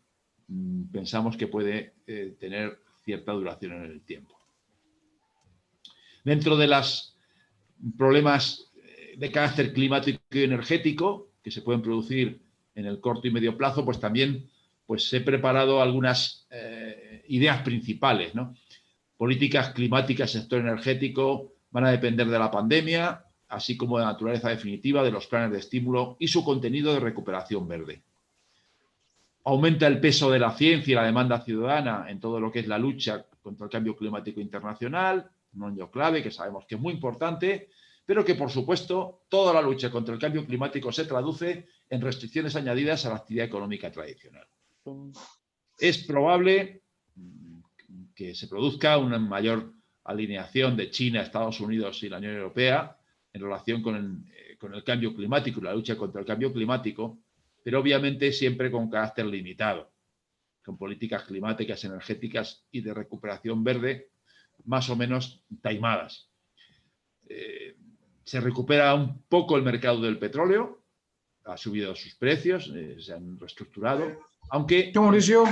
pensamos que puede tener cierta duración en el tiempo. Dentro de los problemas de carácter climático y energético que se pueden producir en el corto y medio plazo, pues también pues, he preparado algunas ideas principales, ¿no? Políticas climáticas, sector energético, van a depender de la pandemia, así como de la naturaleza definitiva de los planes de estímulo y su contenido de recuperación verde. Aumenta el peso de la ciencia y la demanda ciudadana en todo lo que es la lucha contra el cambio climático internacional, un año clave que sabemos que es muy importante, pero que, por supuesto, toda la lucha contra el cambio climático se traduce en restricciones añadidas a la actividad económica tradicional. Es probable que se produzca una mayor alineación de China, Estados Unidos y la Unión Europea en relación con el cambio climático y la lucha contra el cambio climático, pero obviamente siempre con carácter limitado, con políticas climáticas, energéticas y de recuperación verde más o menos taimadas. Se recupera un poco el mercado del petróleo, ha subido sus precios, se han reestructurado, aunque Mauricio,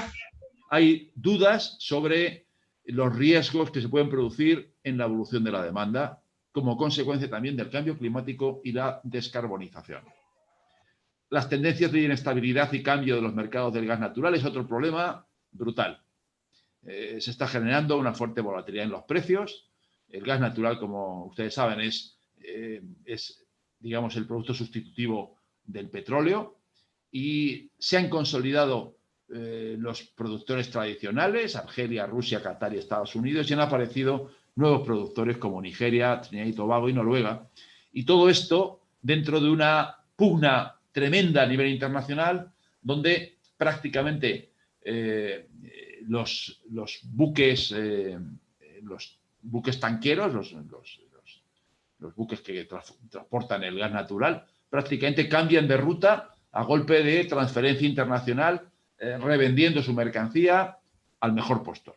hay dudas sobre los riesgos que se pueden producir en la evolución de la demanda como consecuencia también del cambio climático y la descarbonización. Las tendencias de inestabilidad y cambio de los mercados del gas natural es otro problema brutal. Se está generando una fuerte volatilidad en los precios. El gas natural, como ustedes saben, es digamos, el producto sustitutivo del petróleo y se han consolidado los productores tradicionales, Argelia, Rusia, Qatar y Estados Unidos, y han aparecido nuevos productores como Nigeria, Trinidad y Tobago y Noruega. Y todo esto dentro de una pugna tremenda a nivel internacional, donde prácticamente los buques tanqueros, los buques que transportan el gas natural, prácticamente cambian de ruta a golpe de transferencia internacional, revendiendo su mercancía al mejor postor.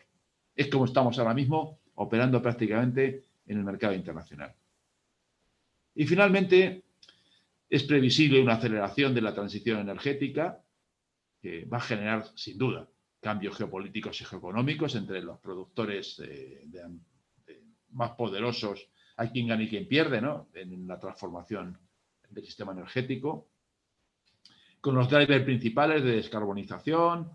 Es como estamos ahora mismo operando prácticamente en el mercado internacional. Y finalmente, es previsible una aceleración de la transición energética que va a generar, sin duda, cambios geopolíticos y geoeconómicos entre los productores más poderosos. Hay quien gana y quien pierde, ¿no?, en la transformación del sistema energético, con los drivers principales de descarbonización,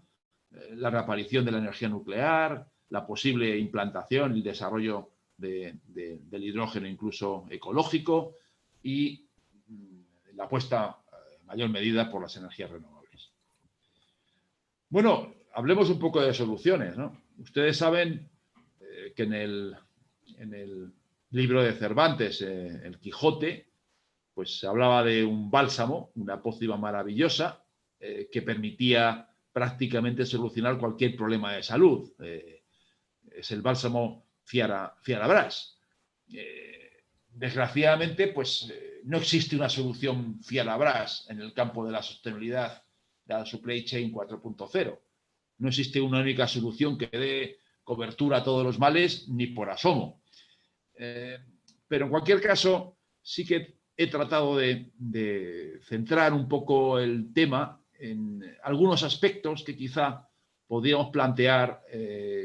la reaparición de la energía nuclear, la posible implantación y desarrollo del hidrógeno incluso ecológico y la apuesta en mayor medida por las energías renovables. Bueno, hablemos un poco de soluciones, ¿no? Ustedes saben que en el libro de Cervantes, El Quijote, pues se hablaba de un bálsamo, una pócima maravillosa que permitía prácticamente solucionar cualquier problema de salud. Es el bálsamo Fiarabras. Desgraciadamente, pues no existe una solución Fiarabras en el campo de la sostenibilidad de la supply chain 4.0. No existe una única solución que dé cobertura a todos los males, ni por asomo. Pero en cualquier caso, sí que he tratado de centrar un poco el tema en algunos aspectos que quizá podríamos plantear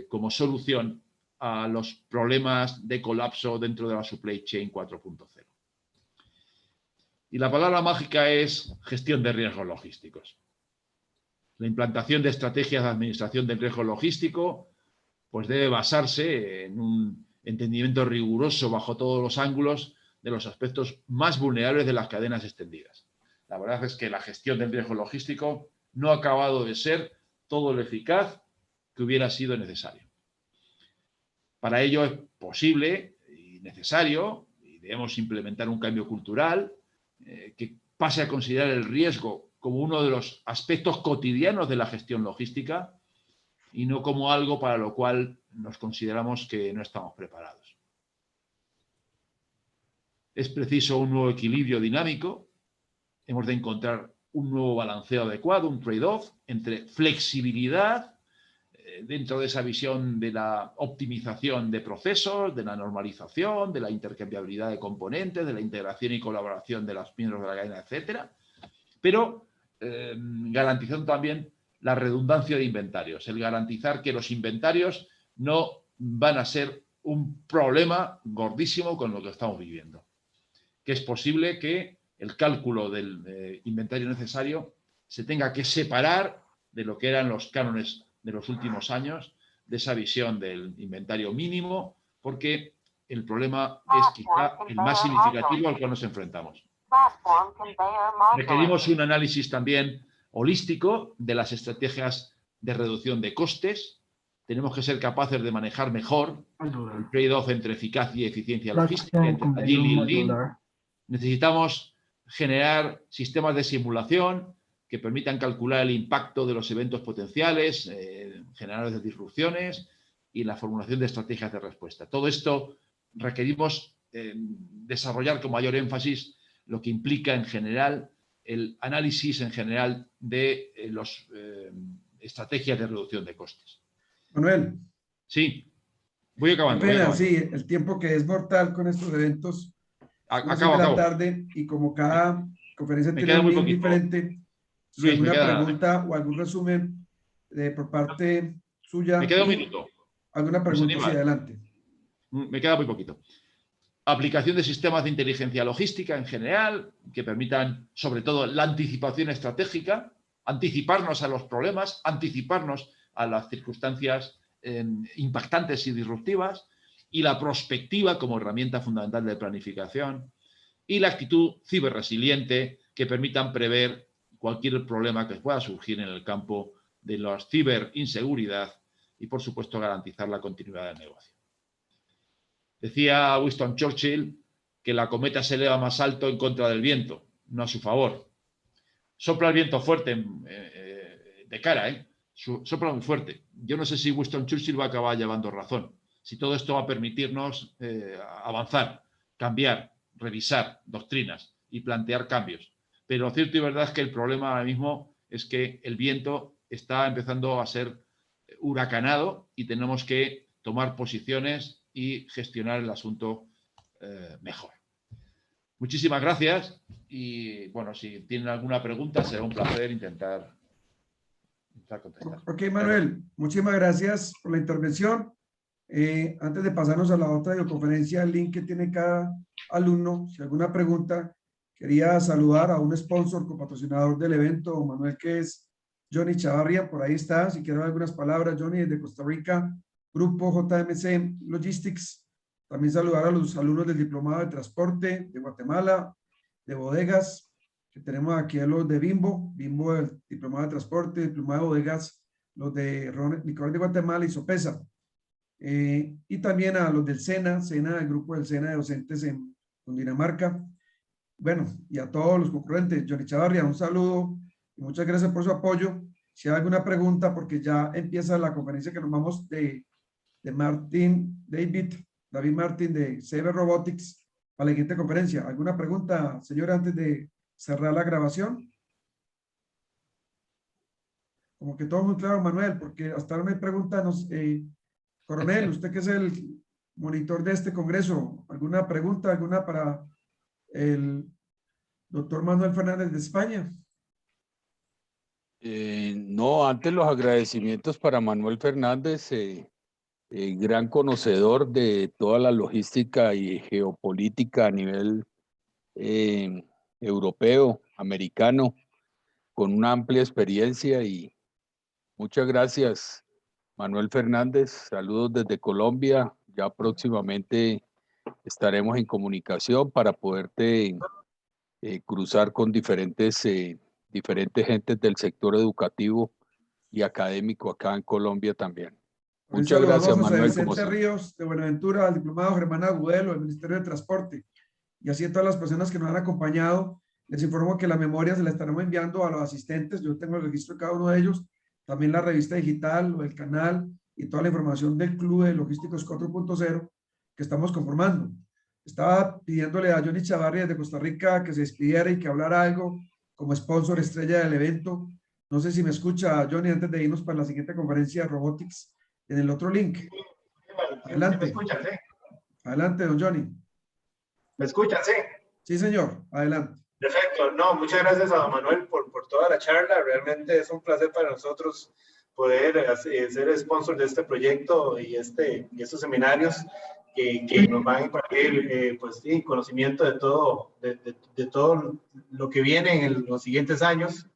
como solución a los problemas de colapso dentro de la supply chain 4.0. Y la palabra mágica es gestión de riesgos logísticos. La implantación de estrategias de administración del riesgo logístico pues debe basarse en un entendimiento riguroso bajo todos los ángulos de los aspectos más vulnerables de las cadenas extendidas. La verdad es que la gestión del riesgo logístico no ha acabado de ser todo lo eficaz que hubiera sido necesario. Para ello es posible y necesario, y debemos implementar un cambio cultural que pase a considerar el riesgo como uno de los aspectos cotidianos de la gestión logística y no como algo para lo cual nos consideramos que no estamos preparados. Es preciso un nuevo equilibrio dinámico. Hemos de encontrar un nuevo balanceo adecuado, un trade-off entre flexibilidad dentro de esa visión de la optimización de procesos, de la normalización, de la intercambiabilidad de componentes, de la integración y colaboración de los miembros de la cadena, etcétera, pero garantizando también la redundancia de inventarios, el garantizar que los inventarios no van a ser un problema gordísimo con lo que estamos viviendo. Que es posible que el cálculo del inventario necesario se tenga que separar de lo que eran los cánones de los últimos años, de esa visión del inventario mínimo, porque el problema es quizá el más significativo al que nos enfrentamos. Requerimos un análisis también holístico de las estrategias de reducción de costes. Tenemos que ser capaces de manejar mejor el trade-off entre eficacia y eficiencia logística, entre agile y lean. Necesitamos generar sistemas de simulación que permitan calcular el impacto de los eventos potenciales, generadores de disrupciones y la formulación de estrategias de respuesta. Todo esto requerimos desarrollar con mayor énfasis lo que implica en general el análisis en general de las estrategias de reducción de costes. Manuel. Sí, voy acabando. Sí, el tiempo que es mortal con estos eventos. Acabo. Tarde, y como cada conferencia tiene un link diferente, si Luis, alguna pregunta o algún resumen por parte suya. Me queda un minuto. ¿Alguna pregunta? Sí, adelante. Me queda muy poquito. Aplicación de sistemas de inteligencia logística en general, que permitan, sobre todo, la anticipación estratégica, anticiparnos a los problemas, anticiparnos a las circunstancias impactantes y disruptivas, y la prospectiva como herramienta fundamental de planificación, y la actitud ciberresiliente, que permitan prever cualquier problema que pueda surgir en el campo de la ciberinseguridad y, por supuesto, garantizar la continuidad del negocio. Decía Winston Churchill que la cometa se eleva más alto en contra del viento, no a su favor. Sopla el viento fuerte de cara, sopla muy fuerte. Yo no sé si Winston Churchill va a acabar llevando razón. Si todo esto va a permitirnos avanzar, cambiar, revisar doctrinas y plantear cambios. Pero lo cierto y verdad es que el problema ahora mismo es que el viento está empezando a ser huracanado y tenemos que tomar posiciones y gestionar el asunto mejor. Muchísimas gracias y, bueno, si tienen alguna pregunta, será un placer intentar contestar. Ok, Manuel, muchísimas gracias por la intervención. Antes de pasarnos a la otra videoconferencia, el link que tiene cada alumno, si alguna pregunta, quería saludar a un sponsor, copatrocinador del evento, Manuel, que es Johnny Chavarria, por ahí está, si quieren algunas palabras, Johnny, desde Costa Rica, Grupo JMC Logistics. También saludar a los alumnos del Diplomado de Transporte de Guatemala, de Bodegas, que tenemos aquí a los de Bimbo, el Diplomado de Transporte, Diplomado de Bodegas, los de Licor de Guatemala y Sopesa. Y también a los del SENA, el grupo del SENA de docentes en Cundinamarca. Bueno, y a todos los concurrentes. Johnny Chavarria, un saludo y muchas gracias por su apoyo. Si hay alguna pregunta, porque ya empieza la conferencia que nos vamos de David Martín de CB Robotics para la siguiente conferencia. ¿Alguna pregunta, señora, antes de cerrar la grabación? Como que todo muy claro, Manuel, porque hasta ahora no hay preguntas. Coronel, usted que es el monitor de este congreso, ¿alguna pregunta, alguna para el doctor Manuel Fernández de España? No, antes los agradecimientos para Manuel Fernández, gran conocedor de toda la logística y geopolítica a nivel europeo, americano, con una amplia experiencia, y muchas gracias, Manuel Fernández. Saludos desde Colombia. Ya próximamente estaremos en comunicación para poderte cruzar con diferentes gentes del sector educativo y académico acá en Colombia también. También Muchas saludamos gracias, a José Manuel. Como Vicente siempre. Ríos de Buenaventura, al diplomado Germán Agudelo del Ministerio de Transporte, y así a todas las personas que nos han acompañado. Les informo que la memoria se la estaremos enviando a los asistentes. Yo tengo el registro de cada uno de ellos, también la revista digital o el canal y toda la información del Club de Logísticos 4.0 que estamos conformando. Estaba pidiéndole a Johnny Chavarri desde Costa Rica que se despidiera y que hablara algo como sponsor estrella del evento. No sé si me escucha, Johnny, antes de irnos para la siguiente conferencia de Robotics en el otro link. Adelante. ¿Me escuchan, sí? Adelante, don Johnny. ¿Me escuchan, sí? Sí, señor. Adelante. Perfecto. No, muchas gracias a don Manuel por toda la charla. Realmente es un placer para nosotros poder ser sponsor de este proyecto y estos seminarios que nos van a impartir pues, sí, conocimiento de todo lo que viene en los siguientes años.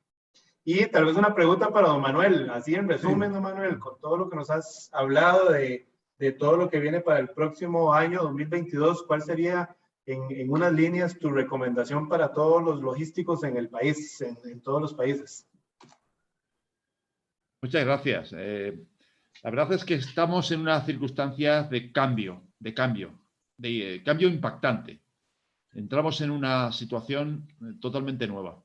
Y tal vez una pregunta para don Manuel, así en resumen, don Manuel, con todo lo que nos has hablado de todo lo que viene para el próximo año 2022, ¿cuál sería en unas líneas tu recomendación para todos los logísticos en el país, en todos los países? Muchas gracias. La verdad es que estamos en una circunstancia de cambio impactante. Entramos en una situación totalmente nueva.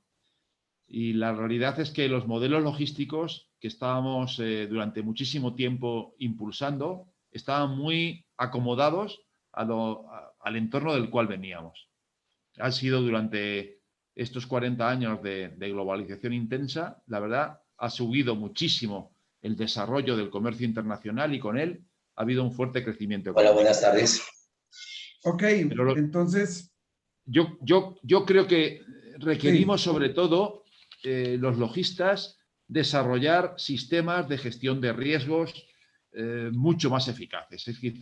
Y la realidad es que los modelos logísticos que estábamos durante muchísimo tiempo impulsando estaban muy acomodados al entorno del cual veníamos. Ha sido durante estos 40 años de globalización intensa, la verdad, ha subido muchísimo el desarrollo del comercio internacional y con él ha habido un fuerte crecimiento económico. Hola, buenas tardes. Ok, entonces... Yo creo que requerimos Sí. sobre todo los logistas desarrollar sistemas de gestión de riesgos mucho más eficaces. Es quizá